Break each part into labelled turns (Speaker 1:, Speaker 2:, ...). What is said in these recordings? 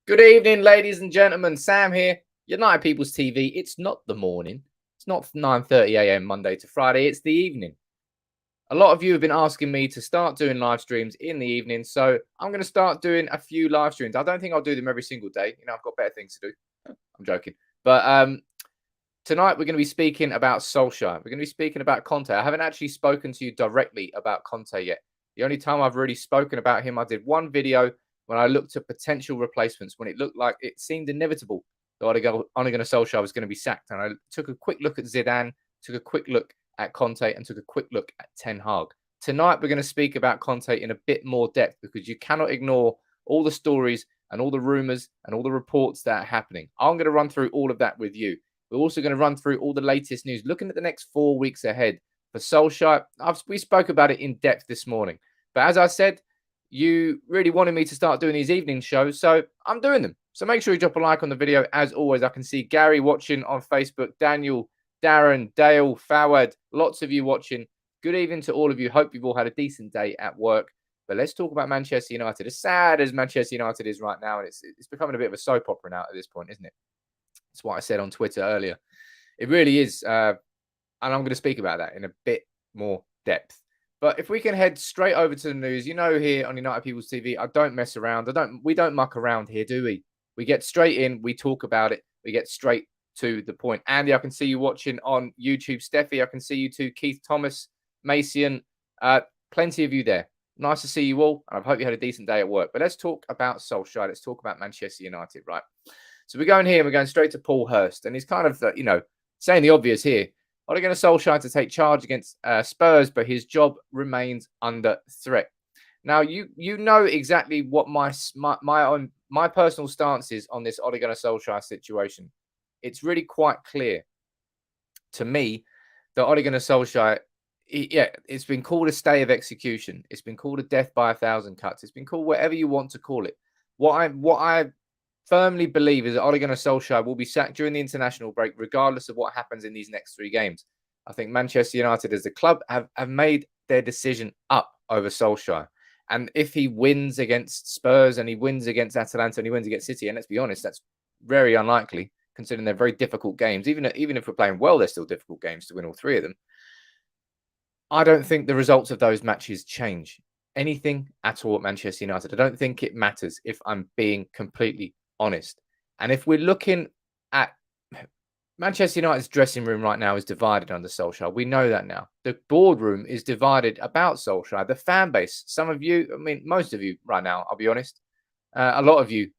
Speaker 1: Good evening, ladies and gentlemen. Sam here, United People's TV. It's not the morning. It's not 9:30 a.m. Monday to Friday. It's the evening. A lot of you have been asking me to start doing live streams in the evening, so I'm going to start doing a few live streams. I don't think I'll do them every single day. I've got better things to do. I'm joking. But tonight we're going to be speaking about Solskjaer. We're going to be speaking about Conte. I haven't actually spoken to you directly about Conte yet. The only time I've really spoken about him, I did one video when I looked at potential replacements, when it looked like it seemed inevitable that Ole Gunnar Solskjaer was going to be sacked. And I took a quick look at Zidane, took a quick look at Conte, and took a quick look at Ten Hag. Tonight, we're going to speak about Conte in a bit more depth because you cannot ignore all the stories and all the rumours and all the reports that are happening. I'm going to run through all of that with you. We're also going to run through all the latest news, looking at the next 4 weeks ahead for Solskjaer. We spoke about it in depth this morning. But as I said, you really wanted me to start doing these evening shows, so I'm doing them. So make sure you drop a like on the video. As always, I can see Gary watching on Facebook, Daniel, Darren, Dale, Fawad, lots of you watching. Good evening to all of you. Hope you've all had a decent day at work. But let's talk about Manchester United. As sad as Manchester United is right now, and it's becoming a bit of a soap opera now at this point, isn't it? That's what I said on Twitter earlier. It really is. And I'm going to speak about that in a bit more depth. But if we can head straight over to the news, here on United People's TV, I don't mess around. We don't muck around here, do we? We get straight in. We talk about it. We get straight to the point. Andy, I can see you watching on YouTube. Steffi, I can see you too. Keith Thomas, Mason, plenty of you there. Nice to see you all. And I hope you had a decent day at work. But let's talk about Solskjaer. Let's talk about Manchester United, right? So we're going here and we're going straight to Paul Hurst. And he's kind of, saying the obvious here. Ole Gunnar Solskjaer to take charge against Spurs, but his job remains under threat. Now, you know exactly what my personal stance is on this Ole Gunnar Solskjaer situation. It's really quite clear to me that Ole Gunnar Solskjaer, it's been called a stay of execution. It's been called a death by 1,000 cuts. It's been called whatever you want to call it. What I firmly believe is that Ole Gunnar Solskjaer will be sacked during the international break, regardless of what happens in these next 3 games. I think Manchester United as a club have made their decision up over Solskjaer. And if he wins against Spurs and he wins against Atalanta and he wins against City, and let's be honest, that's very unlikely considering they're very difficult games. Even if we're playing well, they're still difficult games to win all 3 of them. I don't think the results of those matches change anything at all at Manchester United. I don't think it matters, if I'm being completely honest. And if we're looking at Manchester United's dressing room right now is divided under Solskjaer. We know that now. The boardroom is divided about Solskjaer. The fan base, some of you, most of you right now, I'll be honest, a lot of you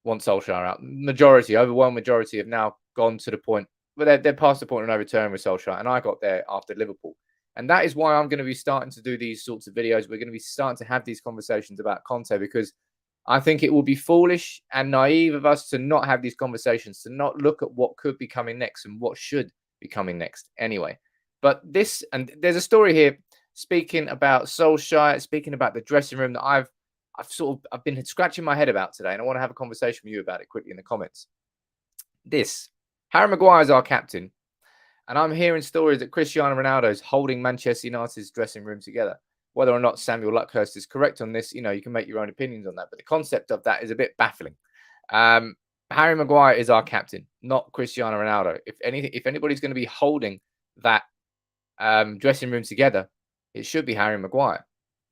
Speaker 1: want Solskjaer out. Overwhelming majority have now gone to the point where they're past the point of no return with Solskjaer. And I got there after Liverpool. And that is why I'm going to be starting to do these sorts of videos. We're going to be starting to have these conversations about Conte, because I think it will be foolish and naive of us to not have these conversations, to not look at what could be coming next and what should be coming next anyway. But there's a story here speaking about Solskjaer, speaking about the dressing room that I've been scratching my head about today, and I want to have a conversation with you about it quickly in the comments. Harry Maguire is our captain, and I'm hearing stories that Cristiano Ronaldo is holding Manchester United's dressing room together. Whether or not Samuel Luckhurst is correct on this, you can make your own opinions on that. But the concept of that is a bit baffling. Harry Maguire is our captain, not Cristiano Ronaldo. If anybody's going to be holding that dressing room together, it should be Harry Maguire,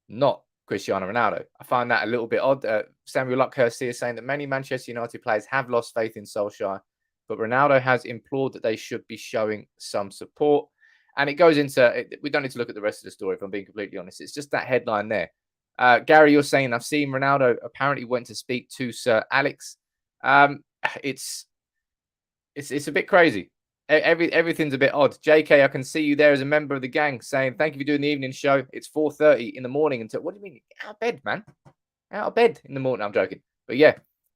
Speaker 1: not Cristiano Ronaldo. I find that a little bit odd. Samuel Luckhurst here saying that many Manchester United players have lost faith in Solskjaer, but Ronaldo has implored that they should be showing some support. And it goes into, we don't need to look at the rest of the story, if I'm being completely honest. It's just that headline there. Gary, you're saying, I've seen Ronaldo apparently went to speak to Sir Alex. It's a bit crazy. Everything's a bit odd. JK, I can see you there as a member of the gang saying, thank you for doing the evening show. It's 4:30 in the morning. Until, what do you mean? Out of bed, man. Out of bed in the morning. I'm joking. But yeah,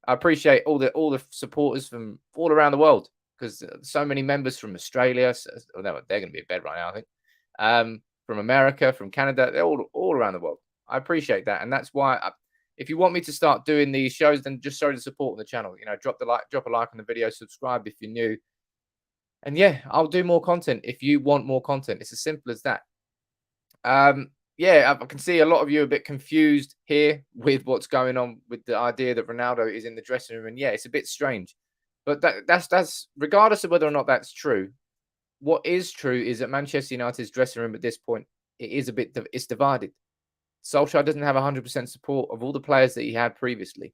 Speaker 1: I appreciate all the supporters from all around the world, because so many members from Australia, they're going to be in bed right now, I think, from America, from Canada, they're all around the world. I appreciate that. And that's why, if you want me to start doing these shows, then just show the support on the channel. Drop a like on the video, subscribe if you're new. And yeah, I'll do more content if you want more content. It's as simple as that. yeah, I can see a lot of you are a bit confused here with what's going on with the idea that Ronaldo is in the dressing room. And yeah, it's a bit strange. But that's regardless of whether or not that's true. What is true is that Manchester United's dressing room at this point, it's divided. Solskjaer doesn't have 100% support of all the players that he had previously.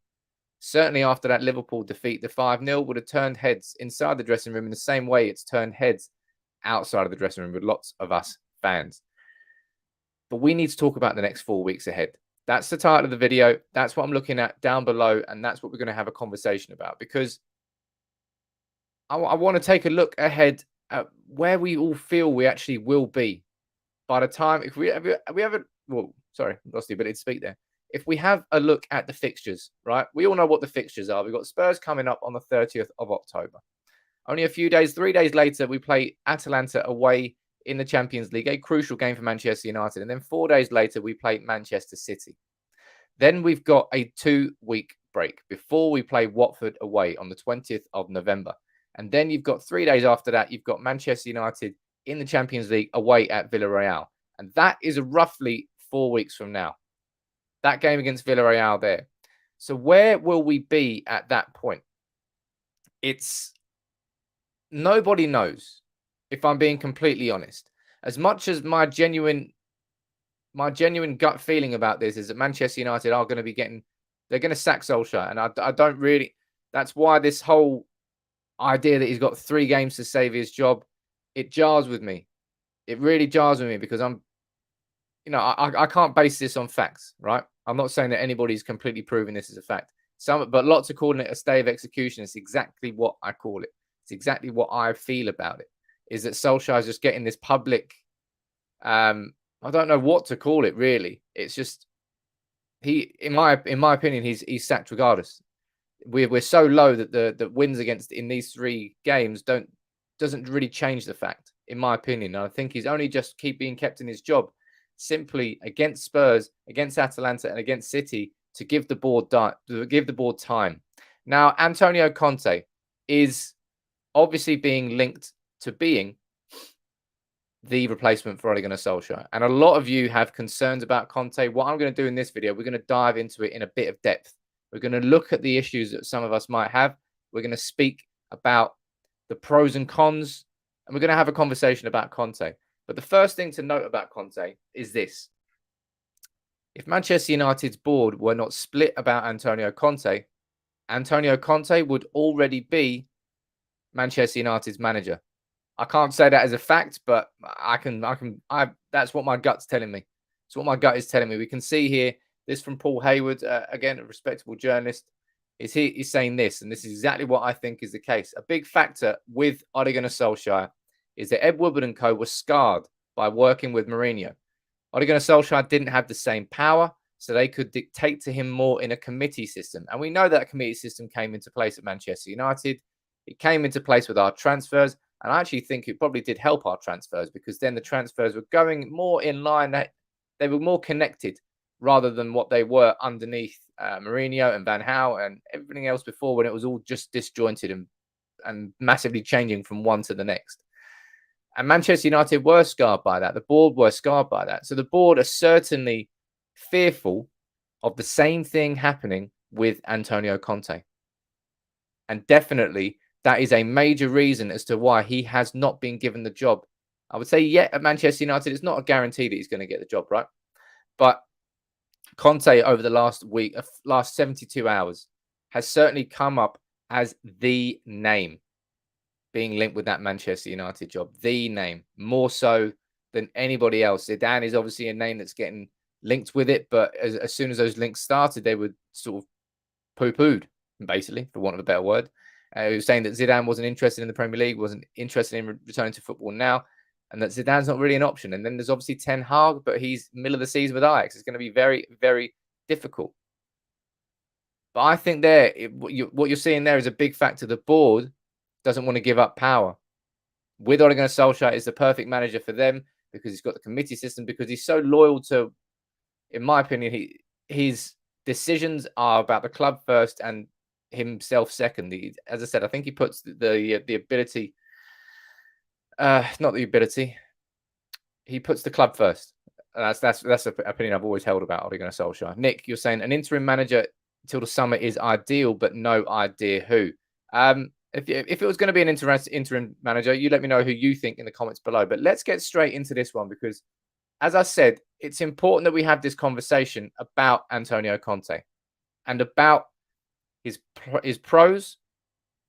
Speaker 1: Certainly after that Liverpool defeat, the 5-0 would have turned heads inside the dressing room in the same way it's turned heads outside of the dressing room with lots of us fans. But we need to talk about the next 4 weeks ahead. That's the title of the video. That's what I'm looking at down below. And that's what we're going to have a conversation about, because I want to take a look ahead at where we all feel we actually will be by the time, if we have a, well, sorry, lost the ability to speak there. If we have a look at the fixtures, right? We all know what the fixtures are. We've got Spurs coming up on the 30th of October. Only a few days, 3 days later, we play Atalanta away in the Champions League, a crucial game for Manchester United. And then 4 days later, we play Manchester City. Then we've got a 2-week break before we play Watford away on the 20th of November. And then you've got 3 days after that, you've got Manchester United in the Champions League away at Villarreal. And that is roughly 4 weeks from now. That game against Villarreal there. So where will we be at that point? Nobody knows, if I'm being completely honest. As much as my genuine gut feeling about this is that Manchester United are going to be they're going to sack Solskjaer. And I don't really, that's why this whole idea that he's got 3 games to save his job, it jars with me. It really jars with me, because I can't base this on facts, right? I'm not saying that anybody's completely proving this as a fact. But lots are calling it a stay of execution. It's exactly what I call it. It's exactly what I feel about it. Is that Solskjaer is just getting this public, I don't know what to call it really. It's just in my opinion, he's sacked regardless. We're so low that the wins against in these 3 games doesn't really change the fact, in my opinion. And I think he's only just being kept in his job simply against Spurs, against Atalanta, and against City to give the board time. Now, Antonio Conte is obviously being linked to being the replacement for Ole Gunnar Solskjaer. And a lot of you have concerns about Conte. What I'm going to do in this video, we're going to dive into it in a bit of depth. We're going to look at the issues that some of us might have. We're going to speak about the pros and cons, and we're going to have a conversation about Conte. But the first thing to note about Conte is this. If Manchester United's board were not split about Antonio Conte would already be Manchester United's manager. I can't say that as a fact, but that's what my gut's telling me. It's what my gut is telling me. We can see here, this from Paul Hayward, again, a respectable journalist, he's saying this, and this is exactly what I think is the case. A big factor with Ole Gunnar Solskjaer is that Ed Woodward and co were scarred by working with Mourinho. Ole Gunnar Solskjaer didn't have the same power, so they could dictate to him more in a committee system. And we know that committee system came into place at Manchester United. It came into place with our transfers. And I actually think it probably did help our transfers, because then the transfers were going more in line, that they were more connected rather than what they were underneath Mourinho and Van Gaal and everything else before, when it was all just disjointed and massively changing from one to the next. And Manchester United were scarred by that. The board were scarred by that. So the board are certainly fearful of the same thing happening with Antonio Conte. And definitely that is a major reason as to why he has not been given the job. I would say yet at Manchester United, it's not a guarantee that he's going to get the job, right? But Conte over the last 72 hours has certainly come up as the name being linked with that Manchester United job. The name, more so than anybody else. Zidane is obviously a name that's getting linked with it, but as soon as those links started, they were sort of poo-pooed, basically, for want of a better word. He was saying that Zidane wasn't interested in the Premier League, wasn't interested in returning to football now, and that Zidane's not really an option. And then there's obviously Ten Hag, but he's middle of the season with Ajax. It's going to be very, very difficult. But I think what you're seeing there is a big factor. The board doesn't want to give up power. With Ole Gunnar Solskjaer is the perfect manager for them, because he's got the committee system, because he's so loyal to, in my opinion, his decisions are about the club first and himself second. As I said, I think he puts the ability, not the ability, he puts the club first. That's an opinion I've always held about Ole Gunnar Solskjaer. Nick, you're saying an interim manager till the summer is ideal, but no idea who. If it was going to be an interim manager, you let me know who you think in the comments below. But let's get straight into this one because, as I said, it's important that we have this conversation about Antonio Conte and about his pros,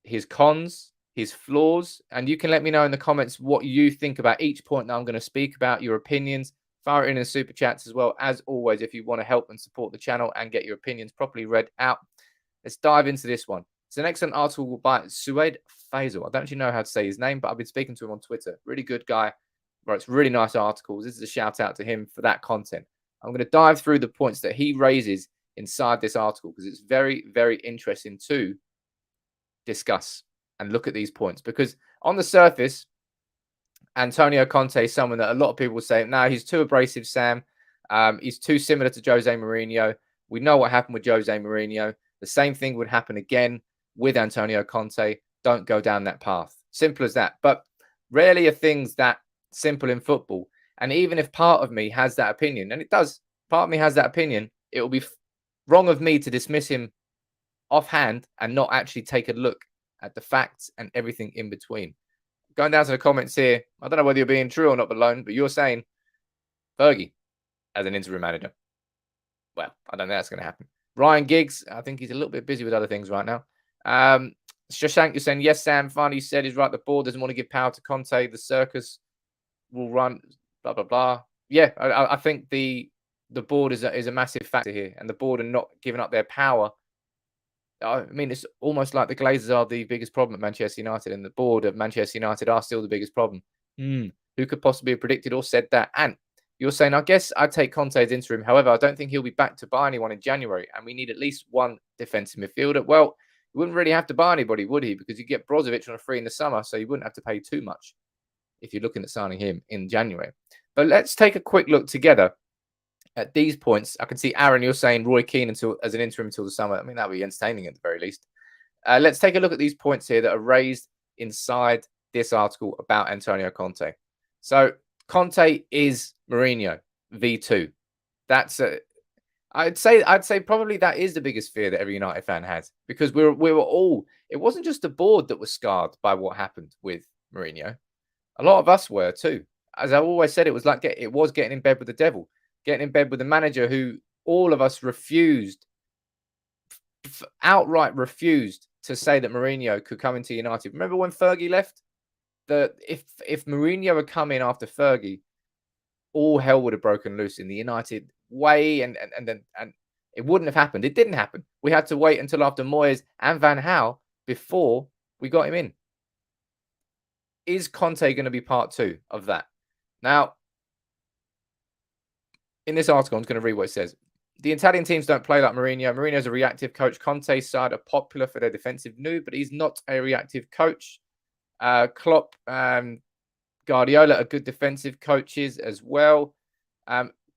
Speaker 1: his cons, his flaws. And you can let me know in the comments what you think about each point that I'm going to speak about, your opinions. Fire it in the super chats as well. As always, if you want to help and support the channel and get your opinions properly read out, let's dive into this one. It's an excellent article by Sued Faisal. I don't actually know how to say his name, but I've been speaking to him on Twitter. Really good guy. Writes really nice articles. This is a shout out to him for that content. I'm going to dive through the points that he raises inside this article because it's very, very interesting to discuss and look at these points. Because on the surface, Antonio Conte is someone that a lot of people say, no, he's too abrasive, Sam. He's too similar to Jose Mourinho. We know what happened with Jose Mourinho. The same thing would happen again with Antonio Conte. Don't go down that path. Simple as that. But rarely are things that simple in football. And even if part of me has that opinion, and it does, part of me has that opinion, it will be wrong of me to dismiss him offhand and not actually take a look at the facts and everything in between. Going down to the comments here, I don't know whether you're being true or not, Malone, but you're saying Fergie as an interim manager. Well, I don't think that's going to happen. Ryan Giggs, I think he's a little bit busy with other things right now. Shashank, you're saying, yes, Sam, finally you said he's right. The board doesn't want to give power to Conte. The circus will run, blah, blah, blah. Yeah, I think the board is a massive factor here. And the board are not giving up their power. I mean, it's almost like the Glazers are the biggest problem at Manchester United, and the board of Manchester United are still the biggest problem. Who could possibly have predicted or said that? And you're saying, I guess I'd take Conte as interim. However, I don't think he'll be back to buy anyone in January, and we need at least one defensive midfielder. Well, he wouldn't really have to buy anybody, would he? Because you get Brozovic on a free in the summer, so you wouldn't have to pay too much if you're looking at signing him in January. But let's take a quick look together at these points. I can see Aaron, you're saying Roy Keane as an interim until the summer. I mean, that would be entertaining at the very least. Let's take a look at these points here that are raised inside this article about Antonio Conte. So Conte is Mourinho V2. That's I'd say probably that is the biggest fear that every United fan has, because we were all. It wasn't just the board that was scarred by what happened with Mourinho. A lot of us were too. As I always said, it was like getting in bed with the devil. Getting in bed with a manager who all of us outright refused to say that Mourinho could come into United. Remember when Fergie left? If Mourinho had come in after Fergie, all hell would have broken loose in the United way, and it wouldn't have happened. It didn't happen. We had to wait until after Moyes and Van Gaal before we got him in. Is Conte going to be part two of that? Now, in this article, I'm just going to read what it says. The Italian teams don't play like Mourinho. Mourinho's a reactive coach. Conte's side are popular for their defensive noob, but he's not a reactive coach. Klopp and Guardiola are good defensive coaches as well.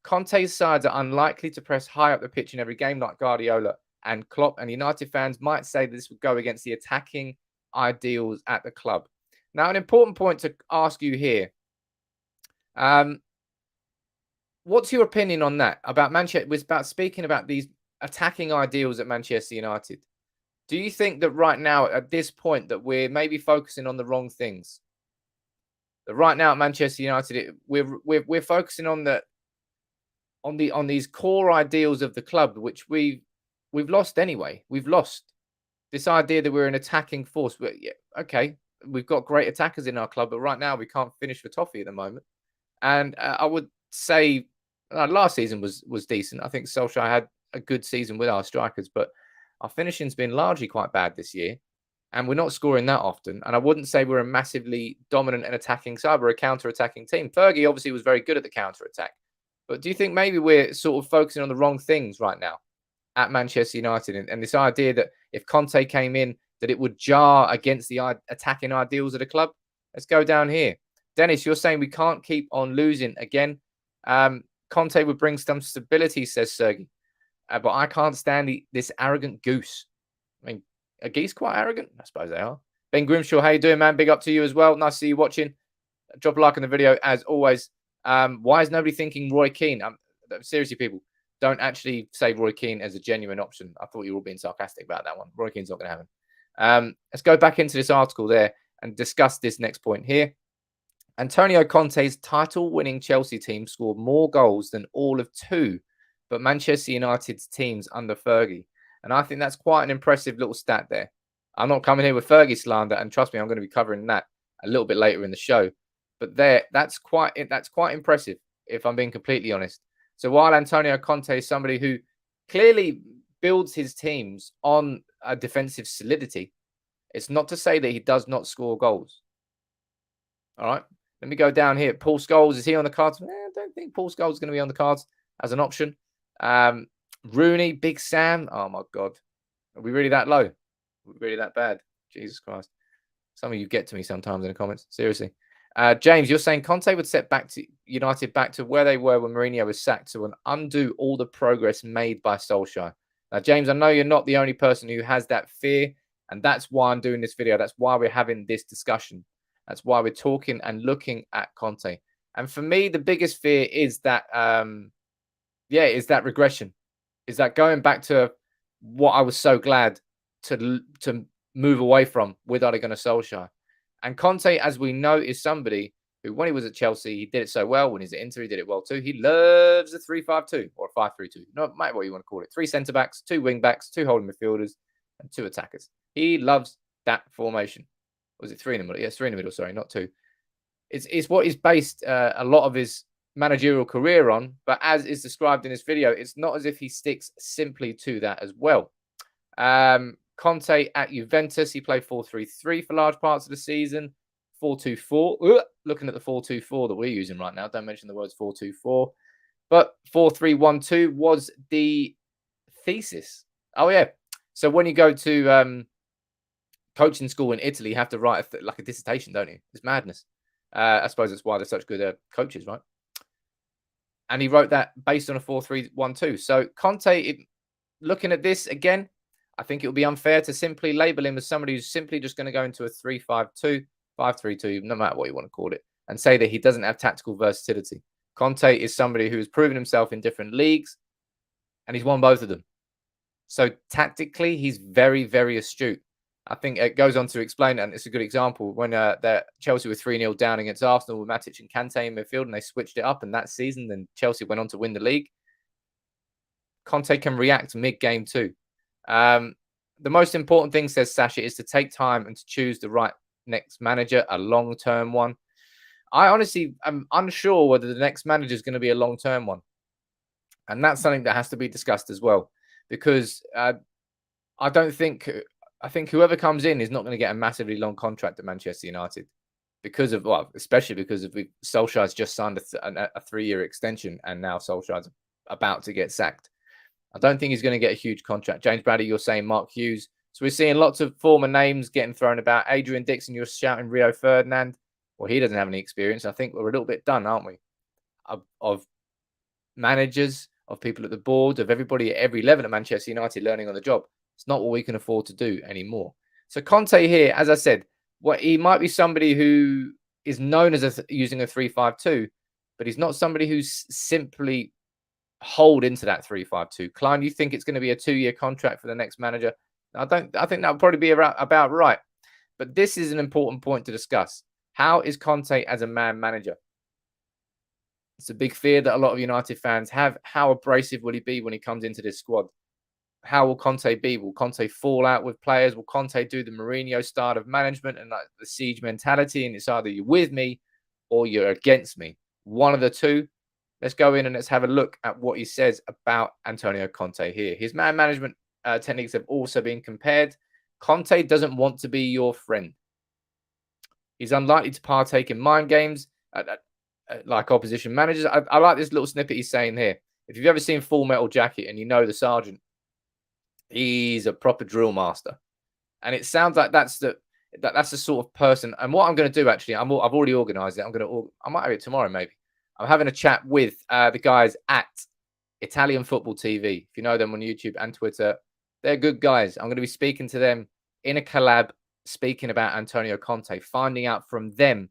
Speaker 1: Conte's sides are unlikely to press high up the pitch in every game like Guardiola and Klopp, and United fans might say that this would go against the attacking ideals at the club. Now, an important point to ask you here. What's your opinion on that? About Manchester, was about speaking about these attacking ideals at Manchester United. Do you think that right now, at this point, that we're maybe focusing on the wrong things? That right now at Manchester United, we're focusing on these core ideals of the club, which we've lost anyway. We've lost this idea that we're an attacking force. Yeah, okay, we've got great attackers in our club, but right now we can't finish for toffee at the moment. And I would say last season was decent. I think Solskjaer had a good season with our strikers, but our finishing's been largely quite bad this year, and we're not scoring that often. And I wouldn't say we're a massively dominant and attacking side. We're a counter-attacking team. Fergie obviously was very good at the counter-attack. But do you think maybe we're sort of focusing on the wrong things right now at Manchester United? And this idea that if Conte came in, that it would jar against the attacking ideals of the club? Let's go down here. Dennis, you're saying we can't keep on losing again. Conte would bring some stability, says Sergey. But I can't stand this arrogant goose. I mean, are geese quite arrogant? I suppose they are. Ben Grimshaw, how you doing, man? Big up to you as well. Nice to see you watching. Drop a like on the video, as always. Why is nobody thinking Roy Keane? Seriously, people, don't actually say Roy Keane as a genuine option. I thought you were all being sarcastic about that one. Roy Keane's not going to happen. Let's go back into this article there and discuss this next point here. Antonio Conte's title-winning Chelsea team scored more goals than all of two, but Manchester United's teams under Fergie. And I think that's quite an impressive little stat there. I'm not coming here with Fergie slander, and trust me, I'm going to be covering that a little bit later in the show. But that's quite impressive, if I'm being completely honest. So while Antonio Conte is somebody who clearly builds his teams on a defensive solidity, it's not to say that he does not score goals. All right. Let me go down here. Paul Scholes, is he on the cards? I don't think Paul Scholes is going to be on the cards as an option. Rooney, Big Sam. Oh, my God. Are we really that low? Are we really that bad? Jesus Christ. Some of you get to me sometimes in the comments. Seriously. James, you're saying Conte would set United back to where they were when Mourinho was sacked to undo all the progress made by Solskjaer. Now, James, I know you're not the only person who has that fear, and that's why I'm doing this video. That's why we're having this discussion. That's why we're talking and looking at Conte. And for me, the biggest fear is that, is that regression. Is that going back to what I was so glad to move away from with Ole Gunnar Solskjaer. And Conte, as we know, is somebody who, when he was at Chelsea, he did it so well. When he's at Inter, he did it well too. He loves a 3-5-2 or a 5-3-2. No matter what you want to call it. 3 centre-backs, 2 wing-backs, 2 holding midfielders, and 2 attackers. He loves that formation. Was it 3 in the middle? Yes, 3 in the middle, sorry, not 2. It's what he's based a lot of his managerial career on, but as is described in this video, it's not as if he sticks simply to that as well. Conte at Juventus, he played 4-3-3 for large parts of the season. 4-2-4. Looking at the 4-2-4 that we're using right now. Don't mention the words 4-2-4. But 4-3-1-2 was the thesis. Oh, yeah. So when you go to coaching school in Italy, you have to write like a dissertation, don't you? It's madness. I suppose that's why they're such good coaches, right? And he wrote that based on a 4-3-1-2. So Conte, looking at this again, I think it would be unfair to simply label him as somebody who's simply just going to go into a 3-5-2, 5-3-2, no matter what you want to call it, and say that he doesn't have tactical versatility. Conte is somebody who has proven himself in different leagues, and he's won both of them. So tactically, he's very, very astute. I think it goes on to explain, and it's a good example, when Chelsea were 3-0 down against Arsenal with Matic and Kante in midfield, and they switched it up, and that season, then Chelsea went on to win the league. Conte can react mid-game too. The most important thing, says Sasha, is to take time and to choose the right next manager, a long-term one. I honestly am unsure whether the next manager is going to be a long-term one. And that's something that has to be discussed as well. Because I think whoever comes in is not going to get a massively long contract at Manchester United. Especially because Solskjaer's just signed a 3-year extension, and now Solskjaer's about to get sacked. I don't think he's going to get a huge contract. James Bradley, you're saying Mark Hughes. So we're seeing lots of former names getting thrown about. Adrian Dixon, you're shouting Rio Ferdinand. Well, he doesn't have any experience. I think we're a little bit done, aren't we? Of managers, of people at the board, of everybody at every level at Manchester United learning on the job. It's not what we can afford to do anymore. So Conte here, as I said, he might be somebody who is known as using a 3-5-2, but he's not somebody who's simply hold into that 3-5-2. Klein, you think it's going to be a 2-year contract for the next manager? I think that would probably be about right. But this is an important point to discuss. How is Conte as a man manager? It's a big fear that a lot of United fans have. How abrasive will he be when he comes into this squad? How will Conte be? Will Conte fall out with players? Will Conte do the Mourinho style of management and like the siege mentality? And it's either you're with me or you're against me. One of the two. Let's go in and let's have a look at what he says about Antonio Conte here. His man management techniques have also been compared. Conte doesn't want to be your friend. He's unlikely to partake in mind games like opposition managers. I like this little snippet he's saying here. If you've ever seen Full Metal Jacket and you know the sergeant, he's a proper drill master. And it sounds like that's the sort of person. And what I'm going to do, actually, I've already organised it. I might have it tomorrow, maybe. I'm having a chat with the guys at Italian Football TV. If you know them on YouTube and Twitter, they're good guys. I'm going to be speaking to them in a collab, speaking about Antonio Conte, finding out from them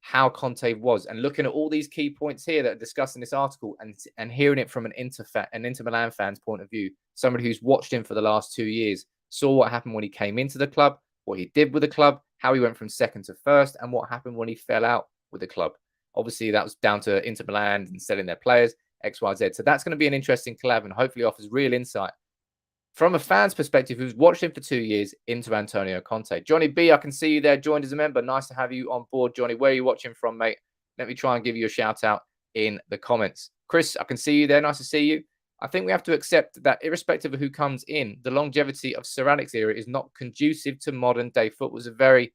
Speaker 1: how Conte was, and looking at all these key points here that are discussed in this article, and hearing it from an Inter Milan fan's point of view, somebody who's watched him for the last 2 years, saw what happened when he came into the club, what he did with the club, how he went from second to first, and what happened when he fell out with the club. Obviously, that was down to Inter Milan and selling their players, X, Y, Z. So that's going to be an interesting collab, and hopefully offers real insight from a fan's perspective who's watched him for 2 years into Antonio Conte. Johnny B, I can see you there, joined as a member. Nice to have you on board, Johnny. Where are you watching from, mate? Let me try and give you a shout out in the comments. Chris, I can see you there. Nice to see you. I think we have to accept that irrespective of who comes in, the longevity of Sir Alex era is not conducive to modern day football. It was a very,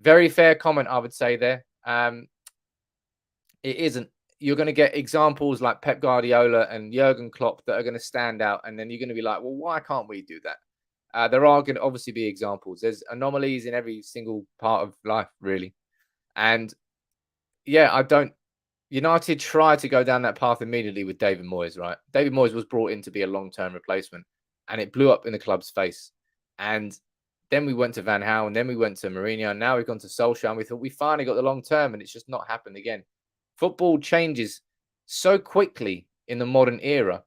Speaker 1: very fair comment, I would say there. It isn't. You're going to get examples like Pep Guardiola and Jurgen Klopp that are going to stand out. And then you're going to be like, well, why can't we do that? There are going to obviously be examples. There's anomalies in every single part of life, really. And yeah, United tried to go down that path immediately with David Moyes, right? David Moyes was brought in to be a long-term replacement, and it blew up in the club's face. And then we went to Van Gaal, and then we went to Mourinho, and now we've gone to Solskjaer, and we thought we finally got the long-term, and it's just not happened again. Football changes so quickly in the modern era,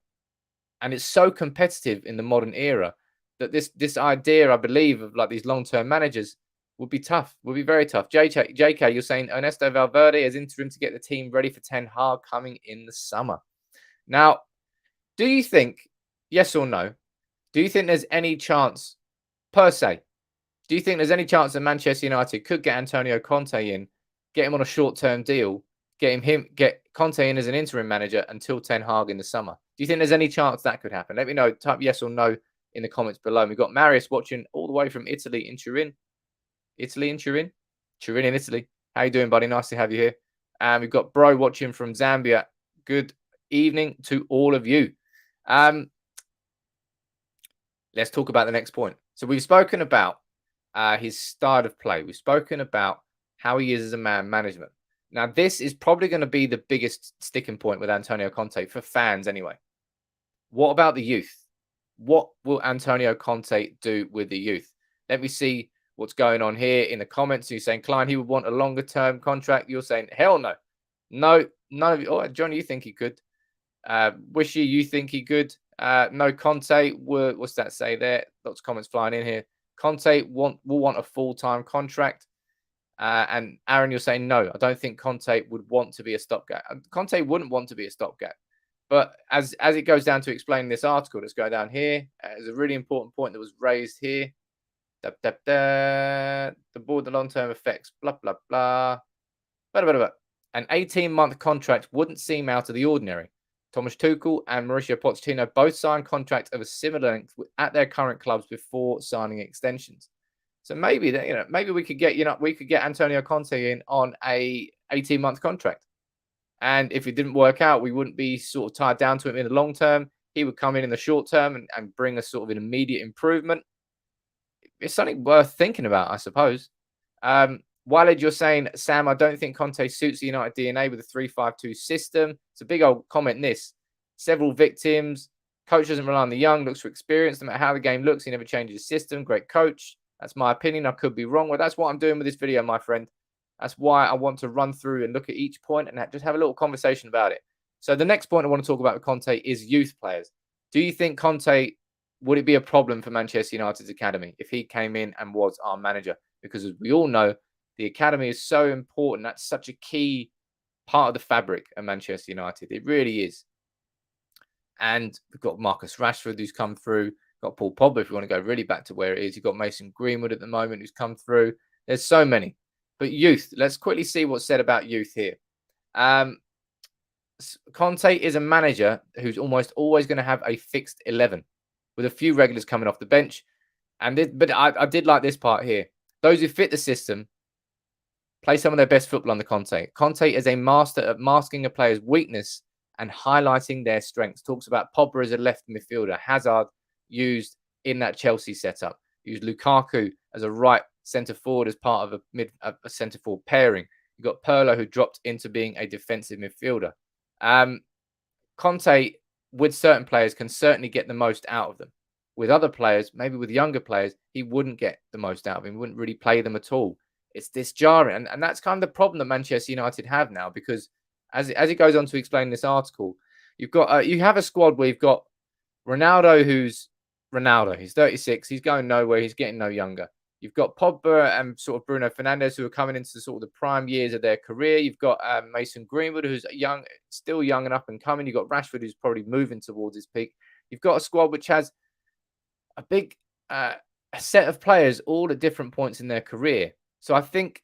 Speaker 1: and it's so competitive in the modern era that this idea, I believe, of like these long-term managers would be tough, would be very tough. JK, you're saying Ernesto Valverde as interim to get the team ready for Ten Hag coming in the summer. Now, do you think, yes or no, do you think there's any chance, per se, do you think there's any chance that Manchester United could get Antonio Conte in, get him on a short-term deal, get Conte in as an interim manager until Ten Hag in the summer? Do you think there's any chance that could happen? Let me know. Type yes or no in the comments below. We've got Marius watching all the way from Italy in Turin. Turin in Italy. How you doing, buddy? Nice to have you here. And we've got Bro watching from Zambia. Good evening to all of you. Let's talk about the next point. So we've spoken about his style of play. We've spoken about how he is as a man management. Now, this is probably going to be the biggest sticking point with Antonio Conte, for fans anyway. What about the youth? What will Antonio Conte do with the youth? Let me see what's going on here in the comments. You're saying, Klein, he would want a longer term contract. You're saying, hell no. No, none of you. Oh, John, you think he could. Wishy, you think he could. No, Conte, what's that say there? Lots of comments flying in here. Conte will want a full-time contract. And Aaron, you're saying, no, I don't think Conte would want to be a stopgap. Conte wouldn't want to be a stopgap. But as it goes down to explaining this article, let's go down here. There's a really important point that was raised here. The board, the long-term effects, blah, blah, blah. An 18-month contract wouldn't seem out of the ordinary. Thomas Tuchel and Mauricio Pochettino both signed contracts of a similar length at their current clubs before signing extensions. So maybe that, maybe we could get Antonio Conte in on a 18-month contract. And if it didn't work out, we wouldn't be sort of tied down to him in the long term. He would come in the short term and bring us sort of an immediate improvement. It's something worth thinking about, I suppose. Walid, you're saying, Sam, I don't think Conte suits the United DNA with a 3-5-2 system. It's a big old comment, this. Several victims. Coach doesn't rely on the young, looks for experience. No matter how the game looks, he never changes his system. Great coach. That's my opinion. I could be wrong. Well, that's what I'm doing with this video, my friend. That's why I want to run through and look at each point and just have a little conversation about it. So the next point I want to talk about with Conte is youth players. Do you think Conte, would it be a problem for Manchester United's academy if he came in and was our manager? Because as we all know, the academy is so important. That's such a key part of the fabric of Manchester United. It really is. And we've got Marcus Rashford who's come through. Got Paul Pogba, if you want to go really back to where it is. You've got Mason Greenwood at the moment who's come through. There's so many. But youth, let's quickly see what's said about youth here. Conte is a manager who's almost always going to have a fixed 11 with a few regulars coming off the bench. But I did like this part here. Those who fit the system play some of their best football under Conte. Conte is a master at masking a player's weakness and highlighting their strengths. Talks about Pogba as a left midfielder. Hazard used in that Chelsea setup. Used Lukaku as a right centre forward as part of a centre forward pairing. You've got Pirlo who dropped into being a defensive midfielder. Conte, with certain players, can certainly get the most out of them. With other players, maybe with younger players, he wouldn't get the most out of them. He wouldn't really play them at all. It's this jarring. And that's kind of the problem that Manchester United have now, because as it goes on to explain this article, you've got you have a squad where you've got Ronaldo, who's Ronaldo. He's 36. He's going nowhere. He's getting no younger. You've got Pogba and sort of Bruno Fernandes, who are coming into sort of the prime years of their career. You've got Mason Greenwood, who's young, still young and up and coming. You've got Rashford, who's probably moving towards his peak. You've got a squad which has a big a set of players all at different points in their career. So I think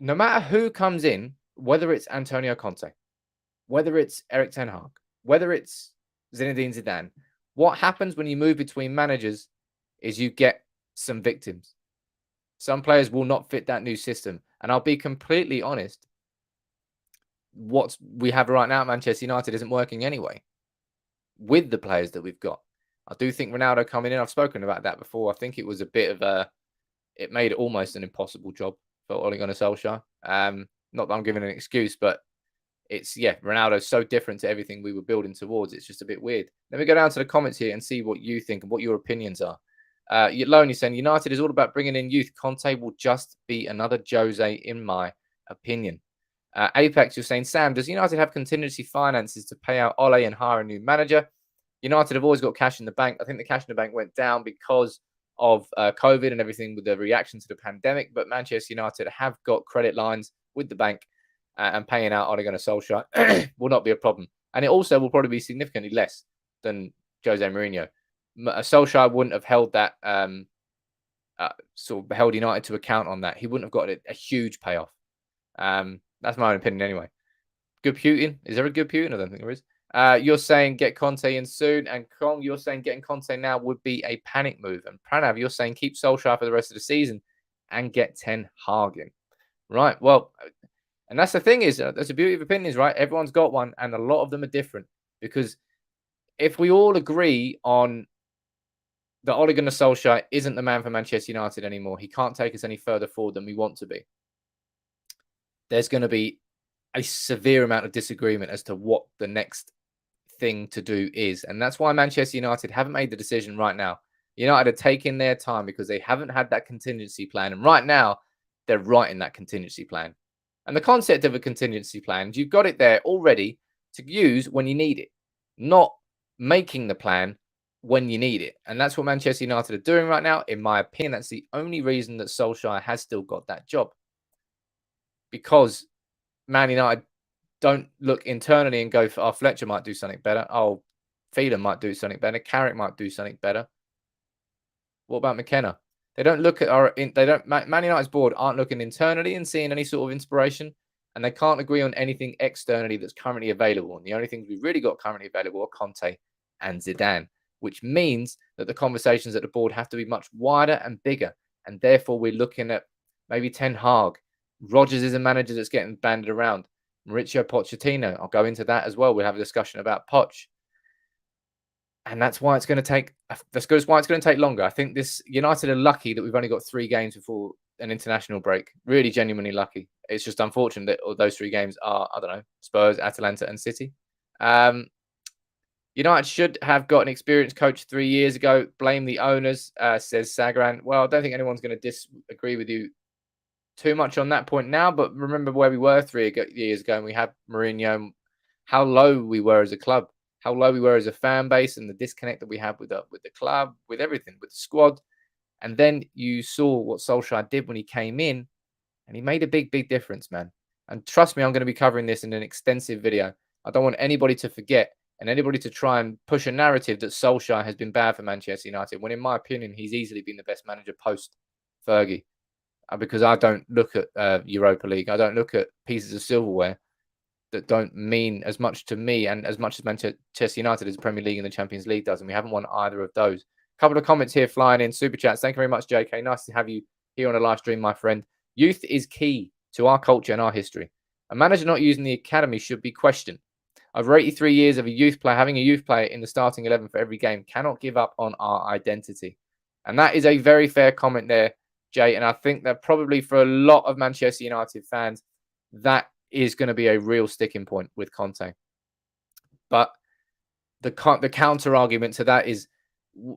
Speaker 1: no matter who comes in, whether it's Antonio Conte, whether it's Erik ten Hag, whether it's Zinedine Zidane, what happens when you move between managers is you get some victims. Some players will not fit that new system. And I'll be completely honest, what we have right now at Manchester United isn't working anyway with the players that we've got. I do think Ronaldo coming in, I've spoken about that before. I think it was a bit of it made it almost an impossible job for Ole Gunnar Solskjaer. Not that I'm giving an excuse, but it's, Ronaldo's so different to everything we were building towards. It's just a bit weird. Let me go down to the comments here and see what you think and what your opinions are. Lonely saying United is all about bringing in youth. Conte will just be another Jose, in my opinion. Apex, you're saying, Sam, does United have contingency finances to pay out Ole and hire a new manager? United have always got cash in the bank. I think the cash in the bank went down because of COVID and everything with the reaction to the pandemic. But Manchester United have got credit lines with the bank, and paying out Ole Gunnar Solskjaer will not be a problem. And it also will probably be significantly less than Jose Mourinho. Solskjaer wouldn't have held that, sort of held United to account on that. He wouldn't have got a huge payoff. That's my own opinion anyway. Good Putin. Is there a good Putin? I don't think there is. You're saying get Conte in soon. And Kong, you're saying getting Conte now would be a panic move. And Pranav, you're saying keep Solskjaer for the rest of the season and get Ten Hag in. Right. Well, and that's the thing is, that's the beauty of opinions, right? Everyone's got one, and a lot of them are different. Because if we all agree on that Ole Gunnar Solskjaer isn't the man for Manchester United anymore, he can't take us any further forward than we want to be, there's going to be a severe amount of disagreement as to what the next thing to do is. And that's why Manchester United haven't made the decision right now. United are taking their time because they haven't had that contingency plan. And right now, they're writing that contingency plan. And the concept of a contingency plan, you've got it there already to use when you need it, not making the plan when you need it. And that's what Manchester United are doing right now. In my opinion, that's the only reason that Solskjaer has still got that job. Because Man United don't look internally and go, oh, Fletcher might do something better. Oh, Phelan might do something better. Carrick might do something better. What about McKenna? They don't look at Man United's board aren't looking internally and seeing any sort of inspiration, and they can't agree on anything externally that's currently available. And the only things we've really got currently available are Conte and Zidane, which means that the conversations at the board have to be much wider and bigger. And therefore, we're looking at maybe Ten Hag. Rodgers is a manager that's getting banded around. Mauricio Pochettino, I'll go into that as well. We'll have a discussion about Poch. And that's why it's going to take. That's why it's going to take longer. I think this United are lucky that we've only got 3 games before an international break. Really, genuinely lucky. It's just unfortunate that those 3 games are, I don't know, Spurs, Atalanta, and City. United should have got an experienced coach 3 years ago. Blame the owners, says Sagran. Well, I don't think anyone's going to disagree with you too much on that point now. But remember where we were 3 years ago, and we had Mourinho. How low we were as a club. How low we were as a fan base, and the disconnect that we had with the club, with everything, with the squad. And then you saw what Solskjaer did when he came in, and he made a big, big difference, man. And trust me, I'm going to be covering this in an extensive video. I don't want anybody to forget and anybody to try and push a narrative that Solskjaer has been bad for Manchester United, when in my opinion, he's easily been the best manager post-Fergie. Because I don't look at Europa League. I don't look at pieces of silverware that don't mean as much to me and as much as Manchester United as the Premier League and the Champions League does. And we haven't won either of those. A couple of comments here flying in. Super chats. Thank you very much, JK. Nice to have you here on a live stream, my friend. Youth is key to our culture and our history. A manager not using the academy should be questioned. Over 83 years of a youth player, having a youth player in the starting 11 for every game cannot give up on our identity. And that is a very fair comment there, Jay. And I think that probably for a lot of Manchester United fans, that is going to be a real sticking point with Conte. But the counter argument to that is,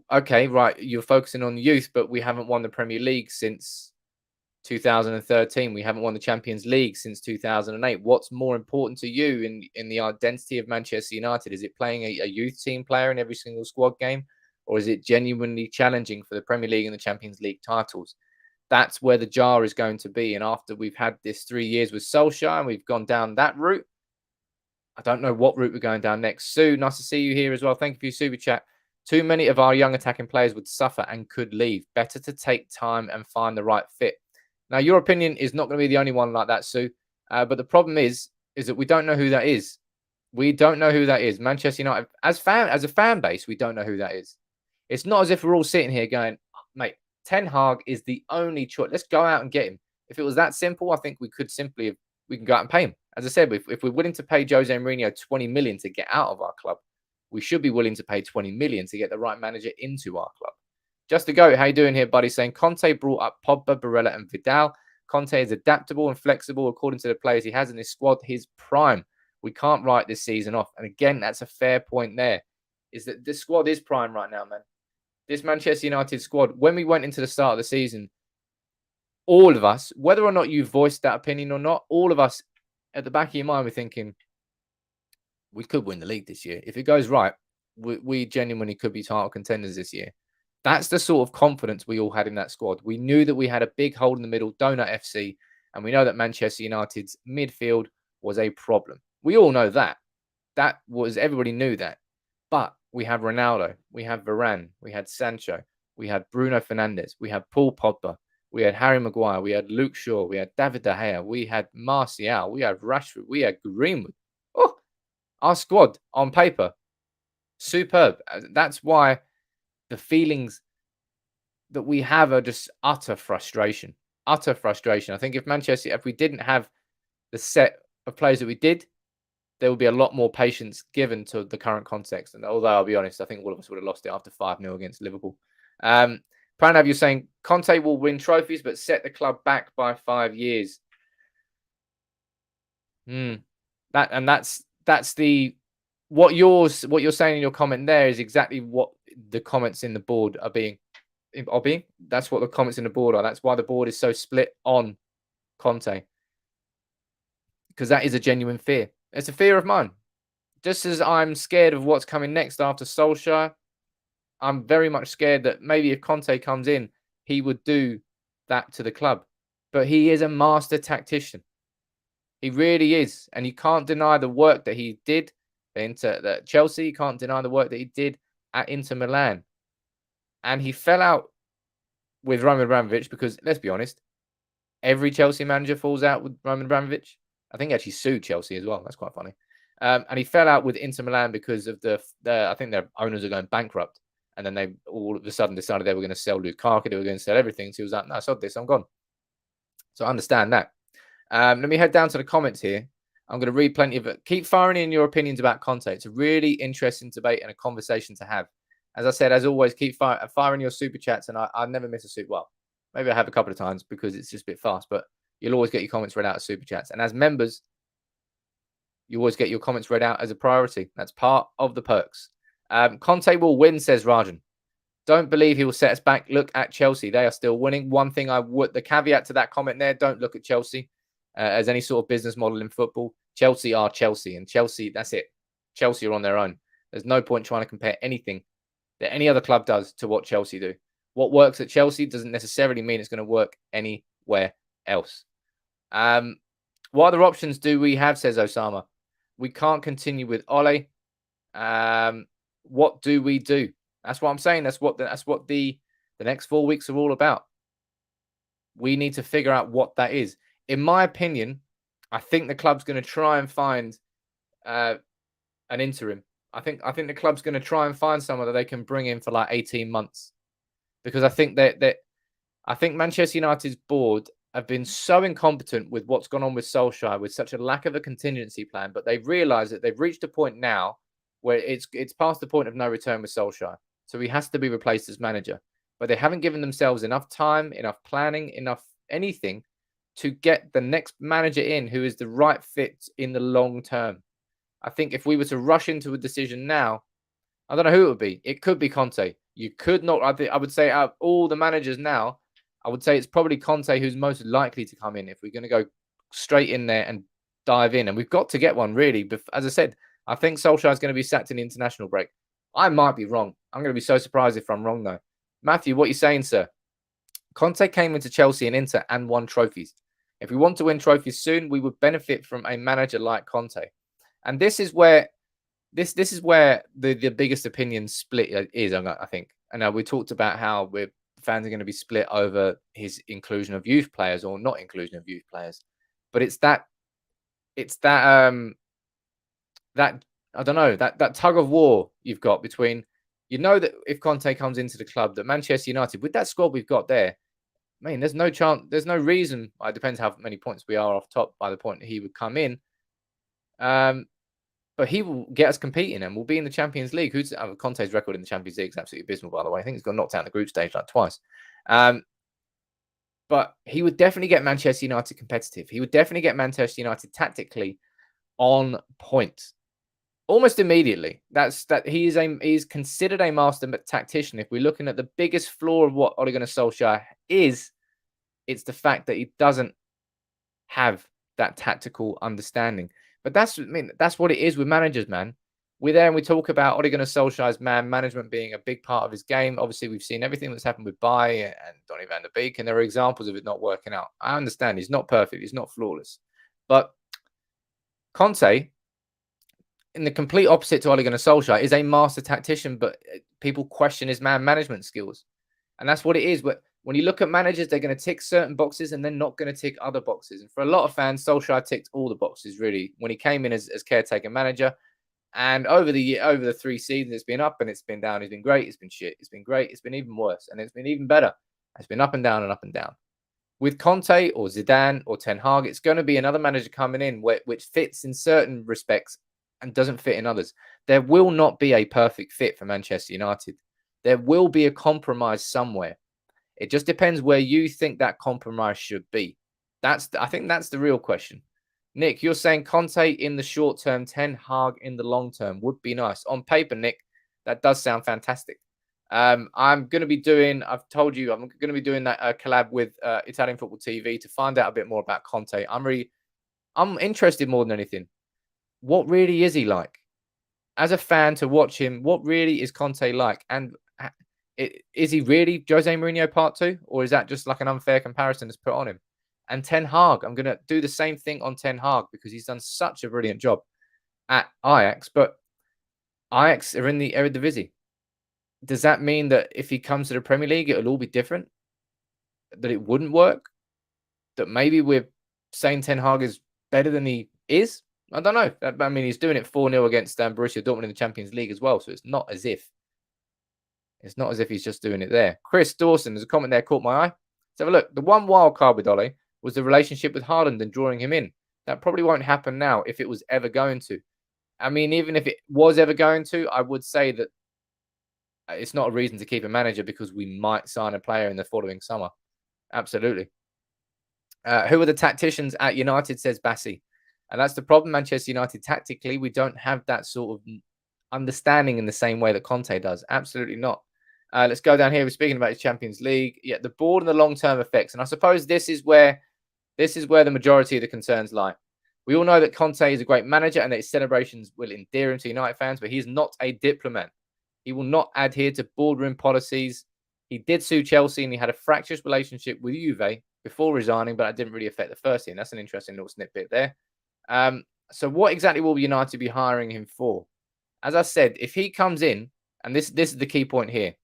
Speaker 1: okay, right, you're focusing on youth, but we haven't won the Premier League since 2013. We haven't won the Champions League since 2008. What's more important to you in the identity of Manchester United? Is it playing a youth team player in every single squad game? Or is it genuinely challenging for the Premier League and the Champions League titles? That's where the jar is going to be. And after we've had this 3 years with Solskjaer and we've gone down that route, I don't know what route we're going down next. Sue, nice to see you here as well. Thank you for your super chat. Too many of our young attacking players would suffer and could leave. Better to take time and find the right fit. Now, your opinion is not going to be the only one like that, Sue. But the problem is that we don't know who that is. We don't know who that is. Manchester United, as a fan base, we don't know who that is. It's not as if we're all sitting here going, mate, Ten Hag is the only choice. Let's go out and get him. If it was that simple, I think we can go out and pay him. As I said, if we're willing to pay Jose Mourinho 20 million to get out of our club, we should be willing to pay 20 million to get the right manager into our club. Just to go, how you doing here, buddy? Saying Conte brought up Pogba, Barella, and Vidal. Conte is adaptable and flexible according to the players he has in his squad. His prime. We can't write this season off. And again, that's a fair point there. Is that this squad is prime right now, man. This Manchester United squad, when we went into the start of the season, all of us, whether or not you voiced that opinion or not, all of us at the back of your mind were thinking, we could win the league this year. If it goes right, we genuinely could be title contenders this year. That's the sort of confidence we all had in that squad. We knew that we had a big hole in the middle, Donut FC, and we know that Manchester United's midfield was a problem. We all know that. Everybody knew that. But we have Ronaldo, we have Varane, we had Sancho, we had Bruno Fernandes, we had Paul Pogba, we had Harry Maguire, we had Luke Shaw, we had David De Gea, we had Martial, we had Rashford, we had Greenwood. Oh, our squad on paper, superb. That's why the feelings that we have are just utter frustration. Utter frustration. I think if we didn't have the set of players that we did, there would be a lot more patience given to the current context. And although I'll be honest, I think all of us would have lost it after 5-0 against Liverpool. Pranav, you're saying Conte will win trophies, but set the club back by 5 years. That's the what you're saying in your comment there is exactly what the comments in the board are being. That's what the comments in the board are. That's why the board is so split on Conte, because that is a genuine fear. It's a fear of mine. Just as I'm scared of what's coming next after Solskjaer, I'm very much scared that maybe if Conte comes in, he would do that to the club. But he is a master tactician. He really is. And you can't deny the work that he did at Chelsea. You can't deny the work that he did at Inter Milan. And he fell out with Roman Abramovich because, let's be honest, every Chelsea manager falls out with Roman Abramovich. I think he actually sued Chelsea as well. That's quite funny. And he fell out with Inter Milan because of I think their owners are going bankrupt. And then they all of a sudden decided they were going to sell Lukaku. They were going to sell everything. So he was like, no, sod this. I'm gone. So I understand that. Let me head down to the comments here. I'm going to read plenty of it. Keep firing in your opinions about Conte. It's a really interesting debate and a conversation to have. As I said, as always, keep firing your super chats. And I never miss a super. Well, maybe I have a couple of times because it's just a bit fast. But you'll always get your comments read out as super chats. And as members, you always get your comments read out as a priority. That's part of the perks. Conte will win, says Rajan. Don't believe he will set us back. Look at Chelsea. They are still winning. One thing the caveat to that comment there, don't look at Chelsea as any sort of business model in football. Chelsea are Chelsea. And Chelsea, that's it. Chelsea are on their own. There's no point trying to compare anything that any other club does to what Chelsea do. What works at Chelsea doesn't necessarily mean it's going to work anywhere else. What other options do we have, says Osama? We can't continue with Ole. What do we do? That's what I'm saying. That's what the next 4 weeks are all about. We need to figure out what that is. In my opinion, I think the club's going to try and find an interim. I think the club's going to try and find someone that they can bring in for like 18 months, because I think I think Manchester United's board have been so incompetent with what's gone on with Solskjaer, with such a lack of a contingency plan. But they've realised that they've reached a point now where it's past the point of no return with Solskjaer. So he has to be replaced as manager. But they haven't given themselves enough time, enough planning, enough anything to get the next manager in who is the right fit in the long term. I think if we were to rush into a decision now, I don't know who it would be. It could be Conte. You could not. I would say out of all the managers now, I would say it's probably Conte who's most likely to come in if we're going to go straight in there and dive in. And we've got to get one, really. But as I said, I think Solskjaer is going to be sacked in the international break. I might be wrong. I'm going to be so surprised if I'm wrong, though. Matthew, what are you saying, sir? Conte came into Chelsea and Inter and won trophies. If we want to win trophies soon, we would benefit from a manager like Conte. And this is where the biggest opinion split is, I think. And we talked about how fans are going to be split over his inclusion of youth players or not inclusion of youth players. But it's that I don't know, that tug of war you've got between, that if Conte comes into the club, that Manchester United, with that squad we've got there, there's no chance, there's no reason. It depends how many points we are off top by the point that he would come in. But he will get us competing and we'll be in the Champions League. Conte's record in the Champions League is absolutely abysmal, by the way. I think he's got knocked out in the group stage like twice. But he would definitely get Manchester United competitive. He would definitely get Manchester United tactically on point almost immediately. He's considered a master tactician. If we're looking at the biggest flaw of what Ole Gunnar Solskjaer is, it's the fact that he doesn't have that tactical understanding. But that's what it is with managers, man. We're there and we talk about Ole Gunnar Solskjaer's man management being a big part of his game. Obviously, we've seen everything that's happened with Bailly and Donny van der Beek, and there are examples of it not working out. I understand he's not perfect, he's not flawless. But Conte, in the complete opposite to Ole Gunnar Solskjaer, is a master tactician, but people question his man management skills. And that's what it is. But when you look at managers, they're going to tick certain boxes and they're not going to tick other boxes. And for a lot of fans, Solskjaer ticked all the boxes, really, when he came in as caretaker manager. And over the 3 seasons, it's been up and it's been down. It's been great. It's been shit. It's been great. It's been even worse. And it's been even better. It's been up and down and up and down. With Conte or Zidane or Ten Hag, it's going to be another manager coming in which fits in certain respects and doesn't fit in others. There will not be a perfect fit for Manchester United. There will be a compromise somewhere. It just depends where you think that compromise should be. I think that's the real question. Nick, you're saying Conte in the short term, Ten Hag in the long term would be nice. On paper, Nick, that does sound fantastic. I've told you, I'm going to be doing that collab with Italian Football TV to find out a bit more about Conte. I'm interested more than anything. What really is he like? As a fan to watch him, what really is Conte like? And is he really Jose Mourinho part 2? Or is that just like an unfair comparison that's put on him? And Ten Hag, I'm going to do the same thing on Ten Hag because he's done such a brilliant job at Ajax. But Ajax are in the Eredivisie. Does that mean that if he comes to the Premier League, it'll all be different? That it wouldn't work? That maybe we're saying Ten Hag is better than he is? I don't know. He's doing it 4-0 against Borussia Dortmund in the Champions League as well. So it's not as if he's just doing it there. Chris Dawson, there's a comment there caught my eye. Let's have a look. The one wild card with Ole was the relationship with Haaland and drawing him in. That probably won't happen now if it was ever going to. Even if it was ever going to, I would say that it's not a reason to keep a manager because we might sign a player in the following summer. Absolutely. Who are the tacticians at United, says Bassi. And that's the problem. Manchester United, tactically, we don't have that sort of understanding in the same way that Conte does. Absolutely not. Let's go down here. We're speaking about his Champions League. Yeah, the board and the long-term effects. And I suppose this is where the majority of the concerns lie. We all know that Conte is a great manager and that his celebrations will endear him to United fans, but he's not a diplomat. He will not adhere to boardroom policies. He did sue Chelsea and he had a fractious relationship with Juve before resigning, but that didn't really affect the first team. That's an interesting little snippet there. So what exactly will United be hiring him for? As I said, if he comes in, and this is the key point here,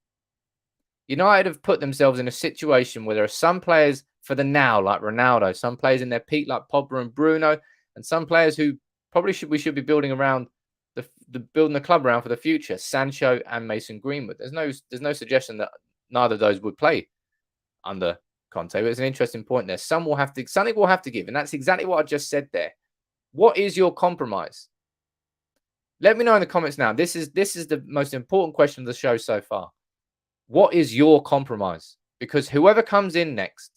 Speaker 1: United have put themselves in a situation where there are some players for the now, like Ronaldo, some players in their peak, like Pogba and Bruno, and some players who probably we should be building around building the club around for the future, Sancho and Mason Greenwood. There's no suggestion that neither of those would play under Conte, but it's an interesting point there. Something will have to give, and that's exactly what I just said there. What is your compromise? Let me know in the comments now. This is the most important question of the show so far. What is your compromise? Because whoever comes in next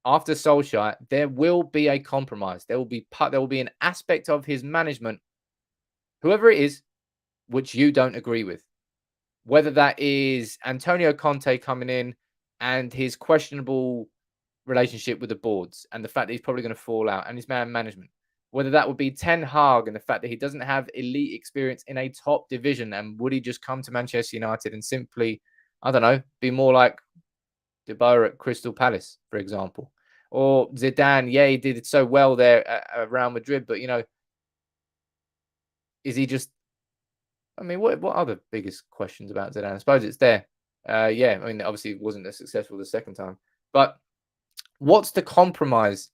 Speaker 1: after Solskjaer, there will be a compromise. There will be an aspect of his management, whoever it is, which you don't agree with. Whether that is Antonio Conte coming in and his questionable relationship with the boards and the fact that he's probably going to fall out and his man management. Whether that would be Ten Hag and the fact that he doesn't have elite experience in a top division, and would he just come to Manchester United and simply, I don't know, be more like De Boer at Crystal Palace, for example? Or Zidane, yeah, he did it so well there at Real Madrid, but, is he just... I mean, what are the biggest questions about Zidane? I suppose it's there. Yeah, I mean, obviously it wasn't as successful the second time. But what's the compromise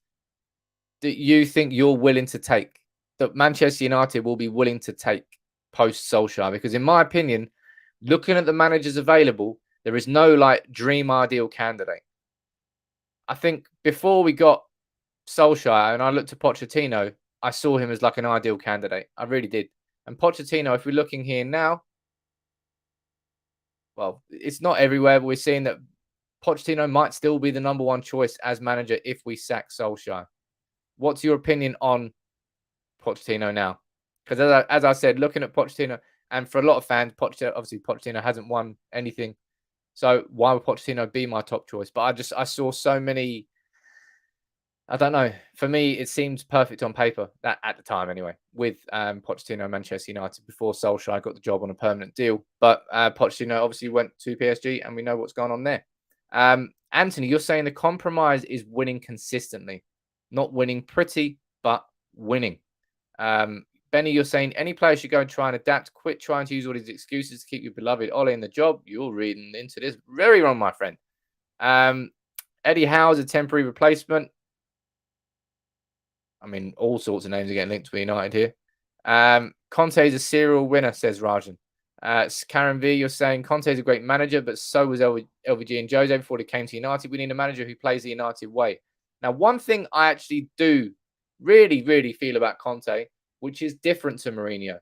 Speaker 1: that you think you're willing to take, that Manchester United will be willing to take post Solskjaer? Because in my opinion, looking at the managers available, there is no like dream ideal candidate. I think before we got Solskjaer and I looked at Pochettino, I saw him as like an ideal candidate. I really did. And Pochettino, if we're looking here now, well, it's not everywhere, but we're seeing that Pochettino might still be the number one choice as manager if we sack Solskjaer. What's your opinion on Pochettino now? Because as I said, looking at Pochettino, and for a lot of fans, Pochettino hasn't won anything. So why would Pochettino be my top choice? But I saw so many... I don't know. For me, it seemed perfect on paper, that at the time anyway, with Pochettino and Manchester United before Solskjaer got the job on a permanent deal. But Pochettino obviously went to PSG, and we know what's going on there. Anthony, you're saying the compromise is winning consistently, not winning pretty, but winning. Benny, you're saying any player should go and try and adapt, quit trying to use all these excuses to keep your beloved Ole in the job. You're reading into this very wrong, my friend. Eddie Howe's a temporary replacement. I mean, all sorts of names are getting linked to United here. Conte is a serial winner, says Rajan. Karen V, you're saying Conte is a great manager, but so was LVG and Jose before they came to United. We need a manager who plays the United way. Now, one thing I actually do really, really feel about Conte, which is different to Mourinho,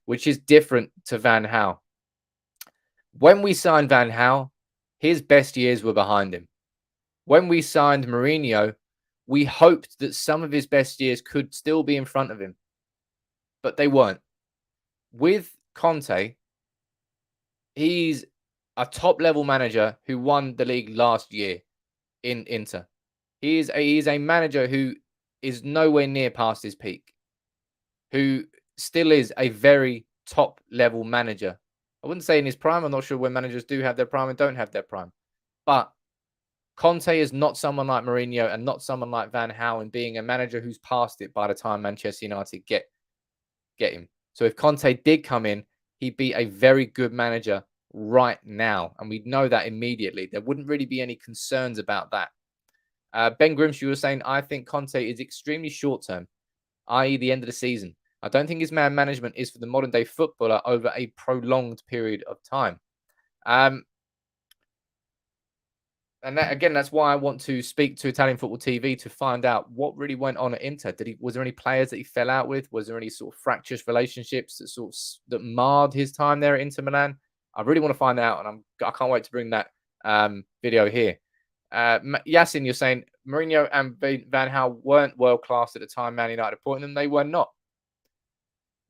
Speaker 1: which is different to Van Gaal. When we signed Van Gaal, his best years were behind him. When we signed Mourinho, we hoped that some of his best years could still be in front of him, but they weren't. With Conte, he's a top-level manager who won the league last year in Inter. He is a manager who is nowhere near past his peak, who still is a very top-level manager. I wouldn't say in his prime. I'm not sure when managers do have their prime and don't have their prime. But Conte is not someone like Mourinho and not someone like Van Gaal in being a manager who's past it by the time Manchester United get him. So if Conte did come in, he'd be a very good manager right now. And we'd know that immediately. There wouldn't really be any concerns about that. Ben Grimshaw was saying, I think Conte is extremely short-term, i.e. the end of the season. I don't think his man management is for the modern-day footballer over a prolonged period of time. And that, again, that's why I want to speak to Italian Football TV to find out what really went on at Inter. Was there any players that he fell out with? Was there any sort of fractious relationships that marred his time there at Inter Milan? I really want to find out, and I can't wait to bring that video here. Yasin, you're saying Mourinho and Van Gaal weren't world class at the time Man United appointed them. They were not.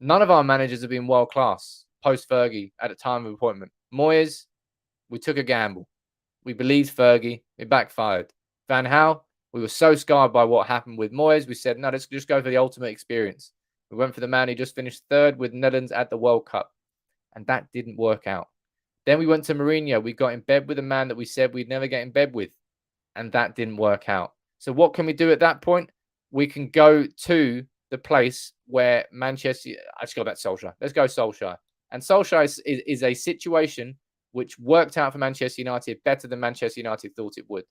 Speaker 1: None of our managers have been world class post Fergie at the time of appointment. Moyes, we took a gamble. We believed Fergie. It backfired. Van Gaal, we were so scarred by what happened with Moyes. We said, no, let's just go for the ultimate experience. We went for the man who just finished third with Netherlands at the World Cup. And that didn't work out. Then we went to Mourinho. We got in bed with a man that we said we'd never get in bed with. And that didn't work out. So what can we do at that point? We can go to the place where Manchester... Let's go back to Solskjaer. Let's go Solskjaer. And Solskjaer is a situation which worked out for Manchester United better than Manchester United thought it would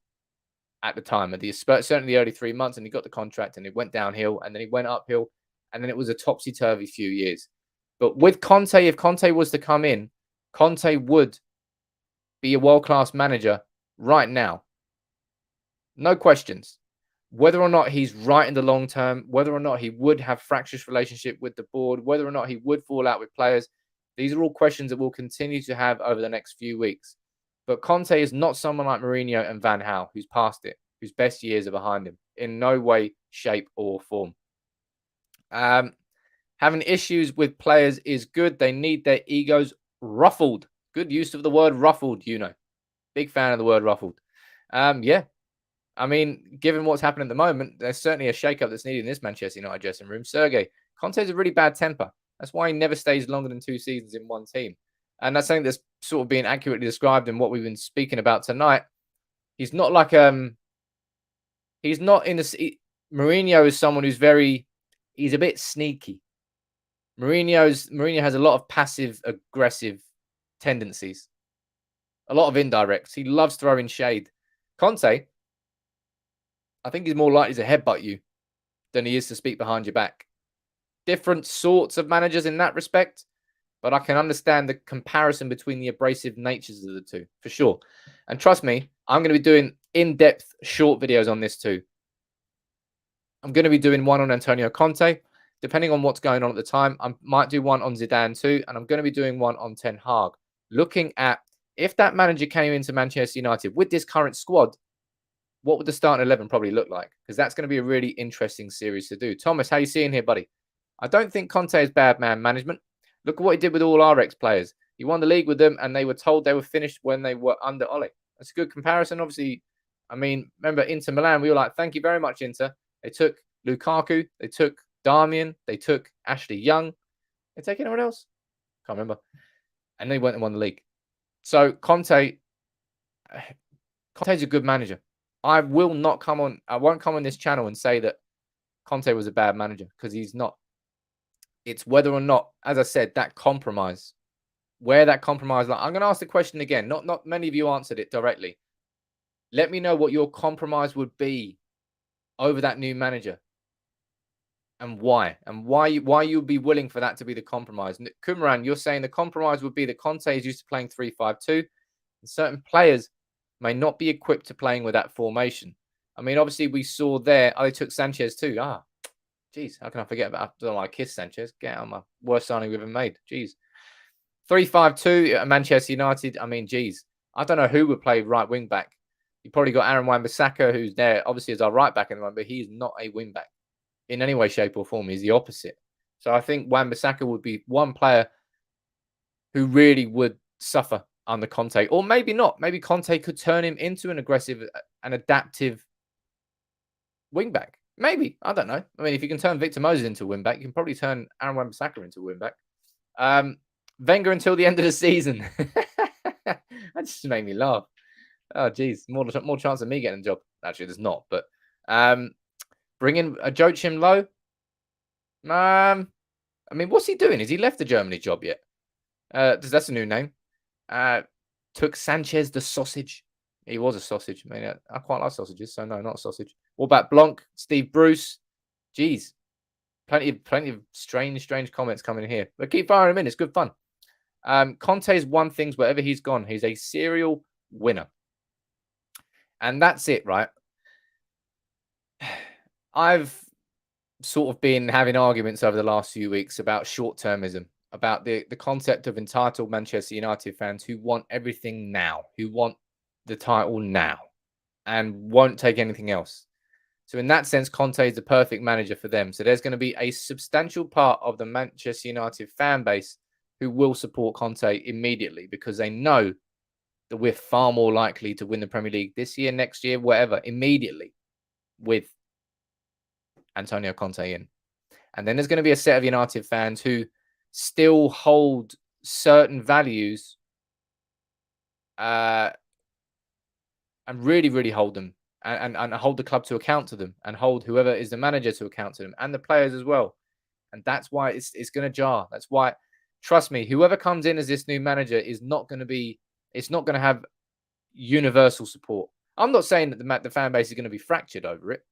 Speaker 1: at the time. At certainly the early 3 months, and he got the contract, and it went downhill, and then he went uphill, and then it was a topsy-turvy few years. But with Conte, if Conte was to come in, Conte would be a world-class manager right now. No questions. Whether or not he's right in the long term, whether or not he would have fractious relationship with the board, whether or not he would fall out with players, these are all questions that we'll continue to have over the next few weeks. But Conte is not someone like Mourinho and Van Gaal, who's past it, whose best years are behind him, in no way, shape, or form. Having issues with players is good. They need their egos ruffled. Good use of the word ruffled, Big fan of the word ruffled. Yeah. I mean, given what's happened at the moment, there's certainly a shake-up that's needed in this Manchester United dressing room. Sergei, Conte's a really bad temper. That's why he never stays longer than 2 seasons in one team. And that's something that's sort of being accurately described in what we've been speaking about tonight. He's not like he's not in the Mourinho is someone who's he's a bit sneaky. Mourinho has a lot of passive aggressive tendencies. A lot of indirects. He loves throwing shade. Conte, I think he's more likely to headbutt you than he is to speak behind your back. Different sorts of managers in that respect, but I can understand the comparison between the abrasive natures of the two, for sure. And trust me, I'm going to be doing in-depth short videos on this too. I'm going to be doing one on Antonio Conte. Depending on what's going on at the time, I might do one on Zidane too, and I'm going to be doing one on Ten Hag, looking at if that manager came into Manchester United with this current squad, what would the starting 11 probably look like? Because that's going to be a really interesting series to do. Thomas, how you seeing here, buddy? I don't think Conte is bad man management. Look at what he did with all our ex-players. He won the league with them, and they were told they were finished when they were under Ole. That's a good comparison. Obviously, I mean, remember Inter Milan, we were like, thank you very much, Inter. They took Lukaku, they took Darmian, they took Ashley Young. They take anyone else? Can't remember. And they went and won the league. So Conte's a good manager. I won't come on this channel and say that Conte was a bad manager, because he's not. It's whether or not, as I said, that compromise, where that compromise, I'm going to ask the question again. Not many of you answered it directly. Let me know what your compromise would be over that new manager, and why you'd be willing for that to be the compromise. Kumran, you're saying the compromise would be that Conte is used to playing 3-5-2, and certain players may not be equipped to playing with that formation. I mean, obviously we saw there, they took Sanchez too. Jeez, how can I forget about? I don't like kiss Sanchez. Get out of my worst signing we've ever made. Jeez. 3-5-2 at Manchester United. I mean, jeez. I don't know who would play right wing back. You probably got Aaron Wan-Bissaka, who's there, obviously, as our right back in the moment, but he's not a wing back in any way, shape, or form. He's the opposite. So I think Wan-Bissaka would be one player who really would suffer under Conte, or maybe not. Maybe Conte could turn him into an aggressive and adaptive wing back. Maybe. I don't know. I mean, if you can turn Victor Moses into a wing back, you can probably turn Aaron Wan-Bissaka into a wing back. Wenger until the end of the season. That just made me laugh. Oh, geez. More chance of me getting a job. Actually, there's not. But bring in a Joachim Low. I mean, what's he doing? Has he left the Germany job yet? That's a new name. Took Sanchez the sausage. He was a sausage. I mean, I quite like sausages, so no, not a sausage. What about Blanc, Steve Bruce? Jeez. Plenty of strange comments coming in here. But keep firing them in. It's good fun. Conte's one things wherever he's gone. He's a serial winner. And that's it, right? I've sort of been having arguments over the last few weeks about short-termism, about the concept of entitled Manchester United fans who want everything now, who want the title now, and won't take anything else. So in that sense, Conte is the perfect manager for them. So there's going to be a substantial part of the Manchester United fan base who will support Conte immediately, because they know that we're far more likely to win the Premier League this year, next year, whatever, immediately with Antonio Conte in. And then there's going to be a set of United fans who still hold certain values and really, really hold them and hold the club to account to them, and hold whoever is the manager to account to them, and the players as well. And that's why it's going to jar. That's why, trust me, whoever comes in as this new manager is not going to be, it's not going to have universal support. I'm not saying that the fan base is going to be fractured over it,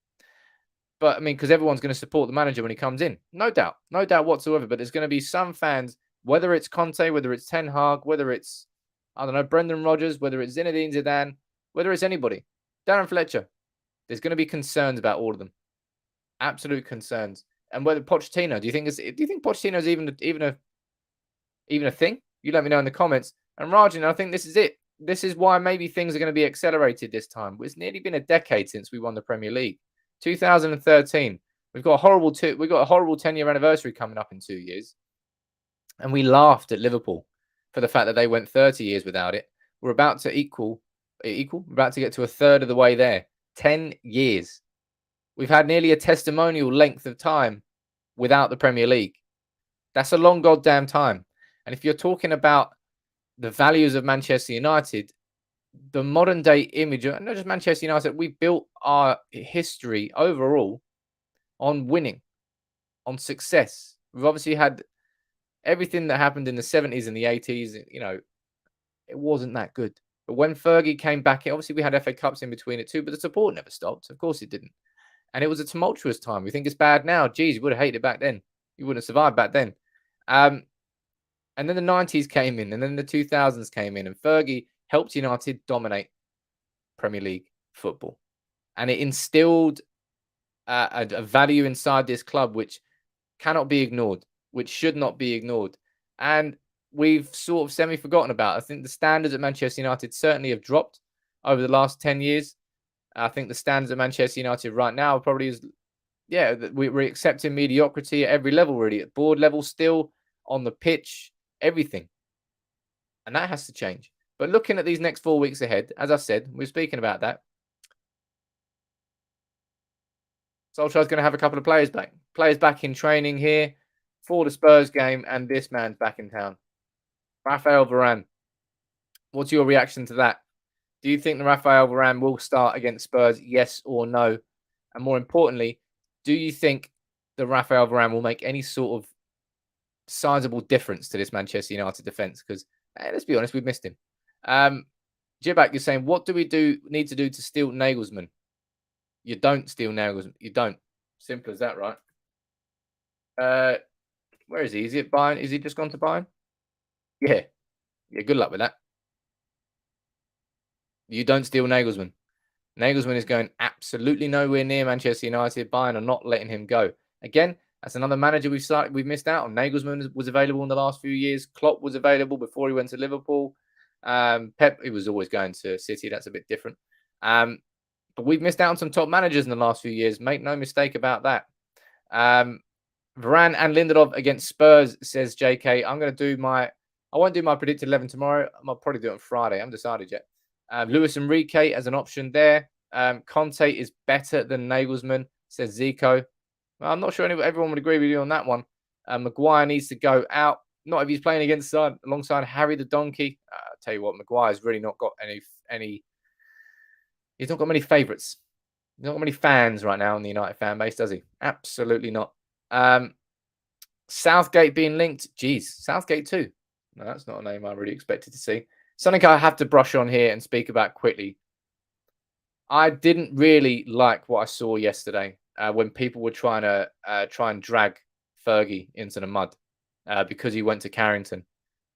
Speaker 1: but I mean, because everyone's going to support the manager when he comes in. No doubt whatsoever. But there's going to be some fans, whether it's Conte, whether it's Ten Hag, whether it's, I don't know, Brendan Rodgers, whether it's Zinedine Zidane, whether it's anybody, Darren Fletcher, there's going to be concerns about all of them. Absolute concerns. And whether Pochettino, do you think Pochettino is even a thing? You let me know in the comments. And Rajan, I think this is it. This is why maybe things are going to be accelerated this time. It's nearly been a decade since we won the Premier League. 2013. We've got a horrible 10-year anniversary coming up in 2 years. And we laughed at Liverpool for the fact that they went 30 years without it. We're about to equal equal. We're about to get to a third of the way there. 10 years. We've had nearly a testimonial length of time without the Premier League. That's a long goddamn time. And if you're talking about the values of Manchester United, the modern day image, not just Manchester United, we built our history overall on winning, on success. We've obviously had everything that happened in the 70s and the 80s, you know, it wasn't that good. But when Fergie came back, obviously we had FA Cups in between it too, but the support never stopped. Of course it didn't. And it was a tumultuous time. We think it's bad now. Geez, you would have hated it back then. You wouldn't have survived back then. And then the 90s came in, and then the 2000s came in, and Fergie helped United dominate Premier League football. And it instilled a value inside this club which cannot be ignored, which should not be ignored. And we've sort of semi-forgotten about. I think the standards at Manchester United certainly have dropped over the last 10 years. I think the standards at Manchester United right now probably is, yeah, we're accepting mediocrity at every level, really, at board level still, on the pitch, everything. And that has to change. But looking at these next 4 weeks ahead, as I said, we're speaking about that. Solskjaer's going to have a couple of players back. Players back in training here for the Spurs game, and this man's back in town. Raphael Varane. What's your reaction to that? Do you think the Raphael Varane will start against Spurs, yes or no? And more importantly, do you think the Raphael Varane will make any sort of sizable difference to this Manchester United defence? Because let's be honest, we've missed him. Jibak, you're saying, what do we need to do to steal Nagelsmann? You don't steal Nagelsmann. You don't. Simple as that, right? Where is he? Is he at Bayern? Is he just gone to Bayern? Yeah. Yeah, good luck with that. You don't steal Nagelsmann. Nagelsmann is going absolutely nowhere near Manchester United. Bayern are not letting him go. Again, that's another manager we've missed out on. Nagelsmann was available in the last few years. Klopp was available before he went to Liverpool. Pep, he was always going to City. That's a bit different. But we've missed out on some top managers in the last few years. Make no mistake about that. Varane and Lindelof against Spurs, says JK. I won't do my predicted 11 tomorrow. I'll probably do it on Friday. I haven't decided yet. Luis Enrique as an option there. Conte is better than Nagelsmann, says Zico. Well, I'm not sure everyone would agree with you on that one. Maguire needs to go out. Not if he's playing alongside Harry the Donkey. I'll tell you what, Maguire's really not got any. He's not got many favourites. He's not got many fans right now in the United fan base, does he? Absolutely not. Southgate being linked. Geez, Southgate too. No, that's not a name I really expected to see. Something I have to brush on here and speak about quickly. I didn't really like what I saw yesterday when people were trying to try and drag Fergie into the mud because he went to Carrington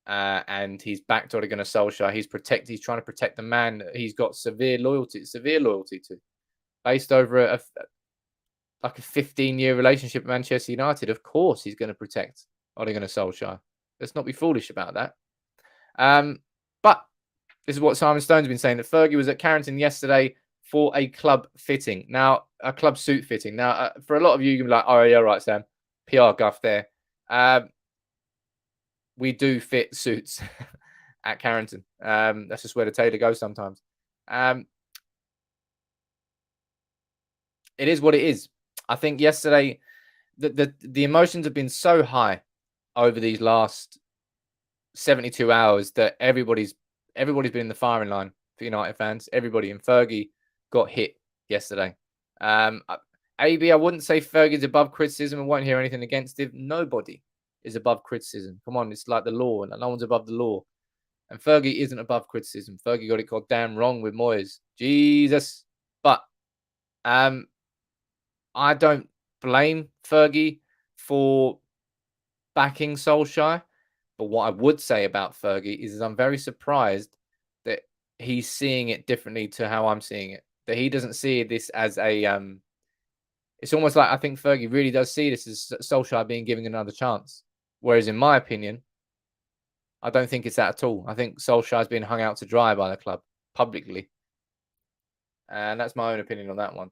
Speaker 1: and he's backed Ole Gunnar Solskjaer. He's trying to protect the man that he's got severe loyalty to, based over a 15-year relationship with Manchester United. Of course, he's going to protect Ole Gunnar Solskjaer. Let's not be foolish about that. But this is what Simon Stone's been saying, that Fergie was at Carrington yesterday for a club fitting. Now, a club suit fitting. Now, for a lot of you, you're going to be like, oh, yeah, right, Sam. PR guff there. We do fit suits at Carrington. That's just where the tailor goes sometimes. It is what it is. I think yesterday, the emotions have been so high over these last 72 hours that everybody's been in the firing line for United fans. Everybody, and Fergie got hit yesterday. AB, I wouldn't say Fergie's above criticism and won't hear anything against him. Nobody is above criticism. Come on, it's like the law, and no one's above the law. And Fergie isn't above criticism. Fergie got it goddamn wrong with Moyes. Jesus. But I don't blame Fergie for backing Solskjaer. But what I would say about Fergie is I'm very surprised that he's seeing it differently to how I'm seeing it. That he doesn't see this as a it's almost like I think Fergie really does see this as Solskjaer being given another chance. Whereas in my opinion, I don't think it's that at all. I think Solskjaer's been hung out to dry by the club publicly. And that's my own opinion on that one.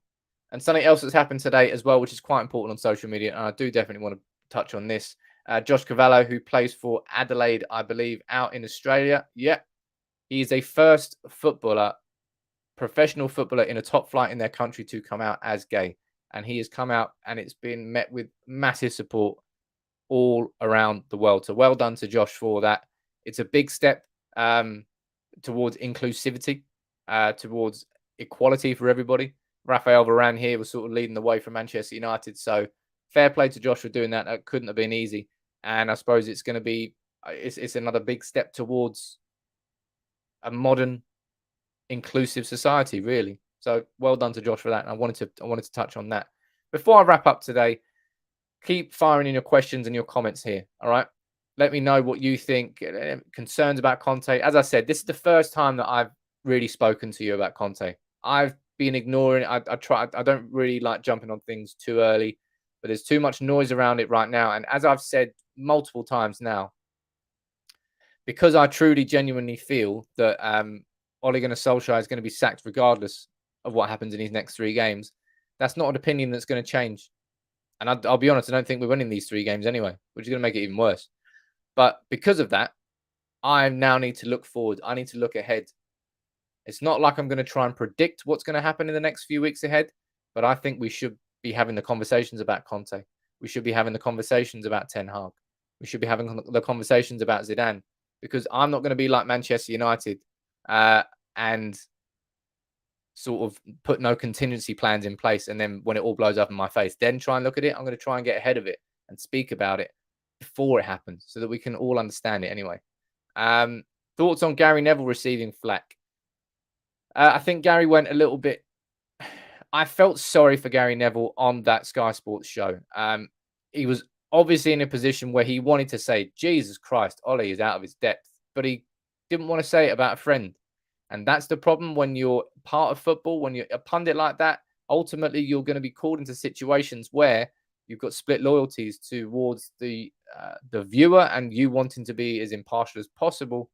Speaker 1: And something else that's happened today as well, which is quite important on social media, and I do definitely want to touch on this. Josh Cavallo, who plays for Adelaide, I believe, out in Australia. Yeah, he's a first footballer professional footballer in a top flight in their country to come out as gay. And he has come out and it's been met with massive support all around the world. So well done to Josh for that. It's a big step towards inclusivity, towards equality for everybody. Rafael Varane here was sort of leading the way for Manchester United. So fair play to Josh for doing that. That couldn't have been easy. And I suppose it's going to be, it's another big step towards a modern, inclusive society, really. So well done to Josh for that. And I wanted to touch on that. Before I wrap up today, keep firing in your questions and your comments here. All right. Let me know what you think. Concerns about Conte. As I said, this is the first time that I've really spoken to you about Conte. I've been ignoring it. I don't really like jumping on things too early, but there's too much noise around it right now. And as I've said multiple times now, because I truly, genuinely feel that Ole Gunnar Solskjaer is going to be sacked regardless of what happens in his next 3 games, that's not an opinion that's going to change. And I'll be honest, I don't think we're winning these 3 games anyway, which is going to make it even worse. But because of that, I now need to look forward. I need to look ahead. It's not like I'm going to try and predict what's going to happen in the next few weeks ahead, but I think we should be having the conversations about Conte. We should be having the conversations about Ten Hag. We should be having the conversations about Zidane, because I'm not going to be like Manchester United and sort of put no contingency plans in place. And then when it all blows up in my face, then try and look at it. I'm going to try and get ahead of it and speak about it before it happens so that we can all understand it anyway. Thoughts on Gary Neville receiving flack? I think Gary went a little bit... I felt sorry for Gary Neville on that Sky Sports show. He was obviously in a position where he wanted to say, Jesus Christ, Ole is out of his depth. But he didn't want to say it about a friend. And that's the problem when you're part of football, when you're a pundit like that. Ultimately, you're going to be called into situations where you've got split loyalties towards the viewer and you wanting to be as impartial as possible,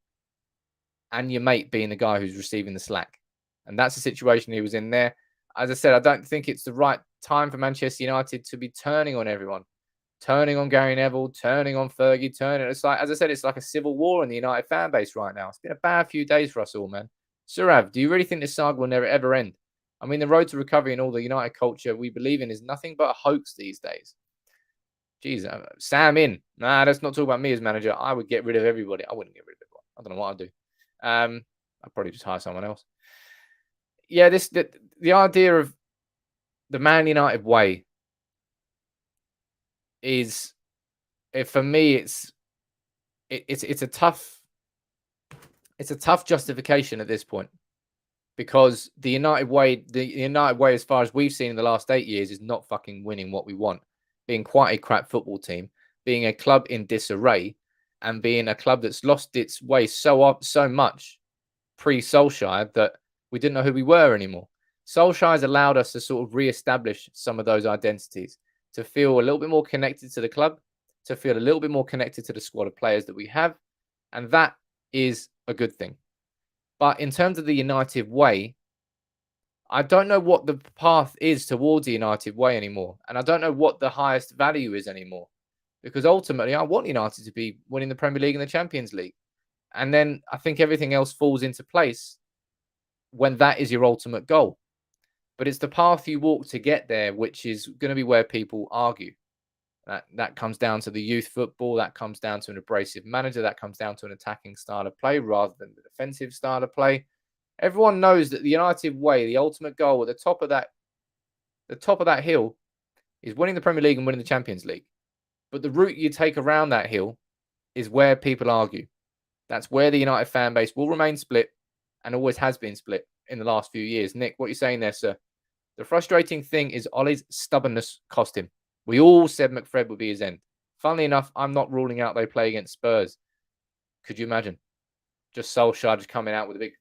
Speaker 1: and your mate being the guy who's receiving the slack. And that's the situation he was in there. As I said, I don't think it's the right time for Manchester United to be turning on everyone, turning on Gary Neville, turning on Fergie, turning. It's like, as I said, it's like a civil war in the United fan base right now. It's been a bad few days for us all, man. Surav, do you really think this saga will never ever end? I mean, the road to recovery and all the United culture we believe in is nothing but a hoax these days. Jeez, Sam in. Nah, let's not talk about me as manager. I would get rid of everybody. I wouldn't get rid of everyone. I don't know what I'd do. I'd probably just hire someone else. Yeah, the idea of the Man United way is, for me, it's a tough justification at this point, because the United way, as far as we've seen in the last 8 years, is not fucking winning what we want, being quite a crap football team, being a club in disarray, and being a club that's lost its way so much pre-Solskjaer that we didn't know who we were anymore. Solskjaer has allowed us to sort of re-establish some of those identities, to feel a little bit more connected to the club, to feel a little bit more connected to the squad of players that we have. And that is a good thing. But in terms of the United way, I don't know what the path is towards the United way anymore. And I don't know what the highest value is anymore. Because ultimately, I want United to be winning the Premier League and the Champions League. And then I think everything else falls into place when that is your ultimate goal. But it's the path you walk to get there, which is going to be where people argue. That comes down to the youth football. That comes down to an abrasive manager. That comes down to an attacking style of play rather than the defensive style of play. Everyone knows that the United way, the ultimate goal at the top of that hill, is winning the Premier League and winning the Champions League. But the route you take around that hill is where people argue. That's where the United fan base will remain split, and always has been split in the last few years. Nick, what are you saying there, sir? The frustrating thing is Ole's stubbornness cost him. We all said McFred would be his end. Funnily enough, I'm not ruling out they play against Spurs. Could you imagine? Just Solskjaer just coming out with a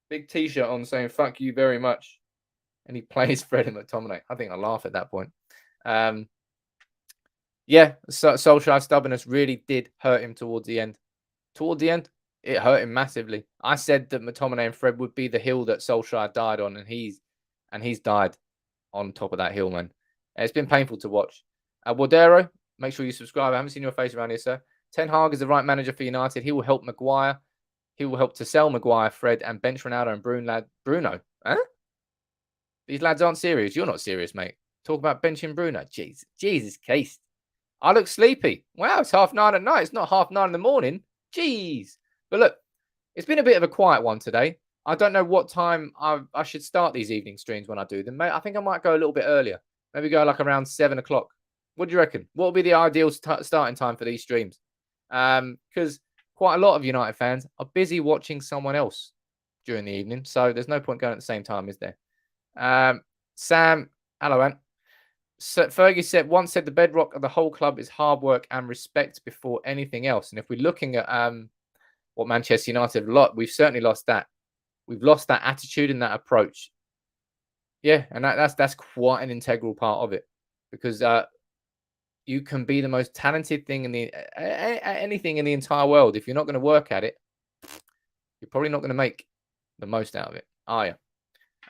Speaker 1: big T-shirt on saying, fuck you very much. And he plays Fred and McTominay. I think I laugh at that point. Yeah, Solskjaer's stubbornness really did hurt him towards the end. Towards the end, it hurt him massively. I said that McTominay and Fred would be the hill that Solskjaer died on, and he's died on top of that hill, man. It's been painful to watch. Wardero, make sure you subscribe. I haven't seen your face around here, sir. Ten Hag is the right manager for United. He will help Maguire. He will help to sell Maguire, Fred, and bench Ronaldo and Bruno. Huh? These lads aren't serious. You're not serious, mate. Talk about benching Bruno. Jesus Christ. I look sleepy. Wow, it's 9:30 at night. It's not 9:30 in the morning. Jeez. But look, it's been a bit of a quiet one today. I don't know what time I should start these evening streams when I do them. Mate, I think I might go a little bit earlier. Maybe go like around 7 o'clock. What do you reckon? What would be the ideal starting time for these streams? Because quite a lot of United fans are busy watching someone else during the evening. So there's no point going at the same time, is there? Sam, hello, Ant. So Fergie once said the bedrock of the whole club is hard work and respect before anything else. And if we're looking at what Manchester United have lost, we've certainly lost that. We've lost that attitude and that approach. Yeah, and that's quite an integral part of it, because you can be the most talented thing in the anything in the entire world. If you're not going to work at it, you're probably not going to make the most out of it, are you?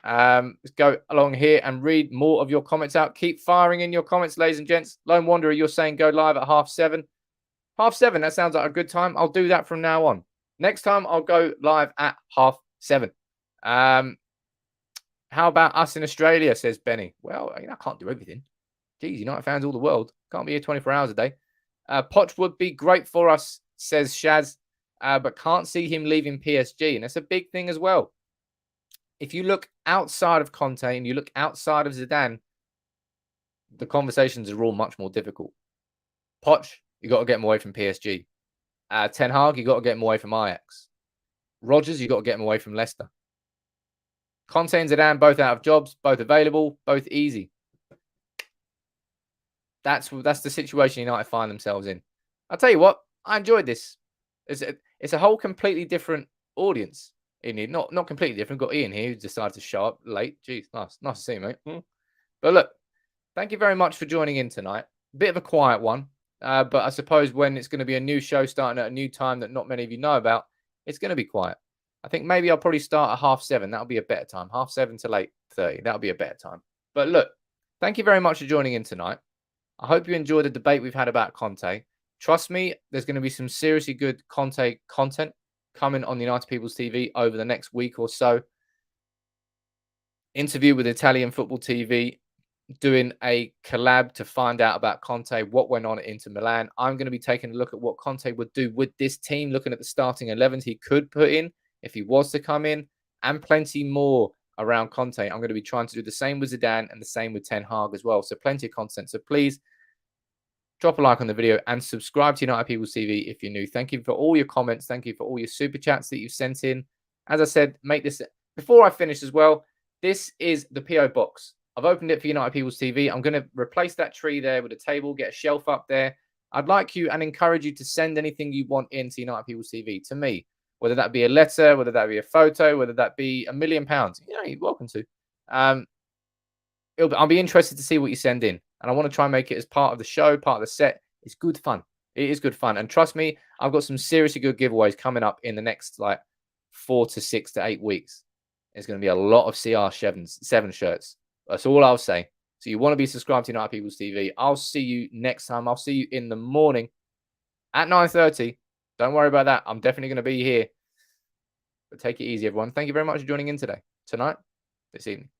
Speaker 1: Let's go along here and read more of your comments out. Keep firing in your comments, ladies and gents. Lone Wanderer, you're saying go live at 7:30. 7:30, that sounds like a good time. I'll do that from now on. Next time, I'll go live at 7:30. How about us in Australia, says Benny. Well, I can't do everything. Geez, United fans all the world. Can't be here 24 hours a day. Poch would be great for us, says Shaz, but can't see him leaving PSG. And that's a big thing as well. If you look outside of Conte and you look outside of Zidane, the conversations are all much more difficult. Poch, you got to get him away from PSG. Ten Hag, you got to get him away from Ajax. Rodgers, you got to get him away from Leicester. Conte and Zidane, both out of jobs, both available, both easy. That's the situation United find themselves in. I'll tell you what, I enjoyed this. It's a whole completely different audience. Not completely different. Got Ian here who decided to show up late. Jeez, nice to see you, mate. But look, thank you very much for joining in tonight. Bit of a quiet one, but I suppose when it's going to be a new show starting at a new time that not many of you know about, it's going to be quiet. I think maybe I'll probably start at 7:30. That'll be a better time. 7:30 to 8:30. That'll be a better time. But look, thank you very much for joining in tonight. I hope you enjoyed the debate we've had about Conte. Trust me, there's going to be some seriously good Conte content coming on the United People's TV over the next week or so. Interview with Italian Football TV, doing a collab to find out about Conte, what went on at Inter Milan. I'm going to be taking a look at what Conte would do with this team, looking at the starting 11s he could put in if he was to come in, and plenty more around Conte. I'm going to be trying to do the same with Zidane and the same with Ten Hag as well. So plenty of content. So please drop a like on the video and subscribe to United People's TV if you're new. Thank you for all your comments. Thank you for all your super chats that you've sent in. As I said, make this, before I finish as well, this is the PO box. I've opened it for United People's TV. I'm going to replace that tree there with a table, get a shelf up there. I'd like you and encourage you to send anything you want into United People's TV to me, whether that be a letter, whether that be a photo, whether that be £1 million. You're welcome to. I'll be interested to see what you send in. And I want to try and make it as part of the show, part of the set. It's good fun. It is good fun. And trust me, I've got some seriously good giveaways coming up in the next 4 to 6 to 8 weeks. There's going to be a lot of CR7 shirts. That's all I'll say. So you want to be subscribed to United People's TV. I'll see you next time. I'll see you in the morning at 9:30. Don't worry about that. I'm definitely going to be here. But take it easy, everyone. Thank you very much for joining in tonight, this evening.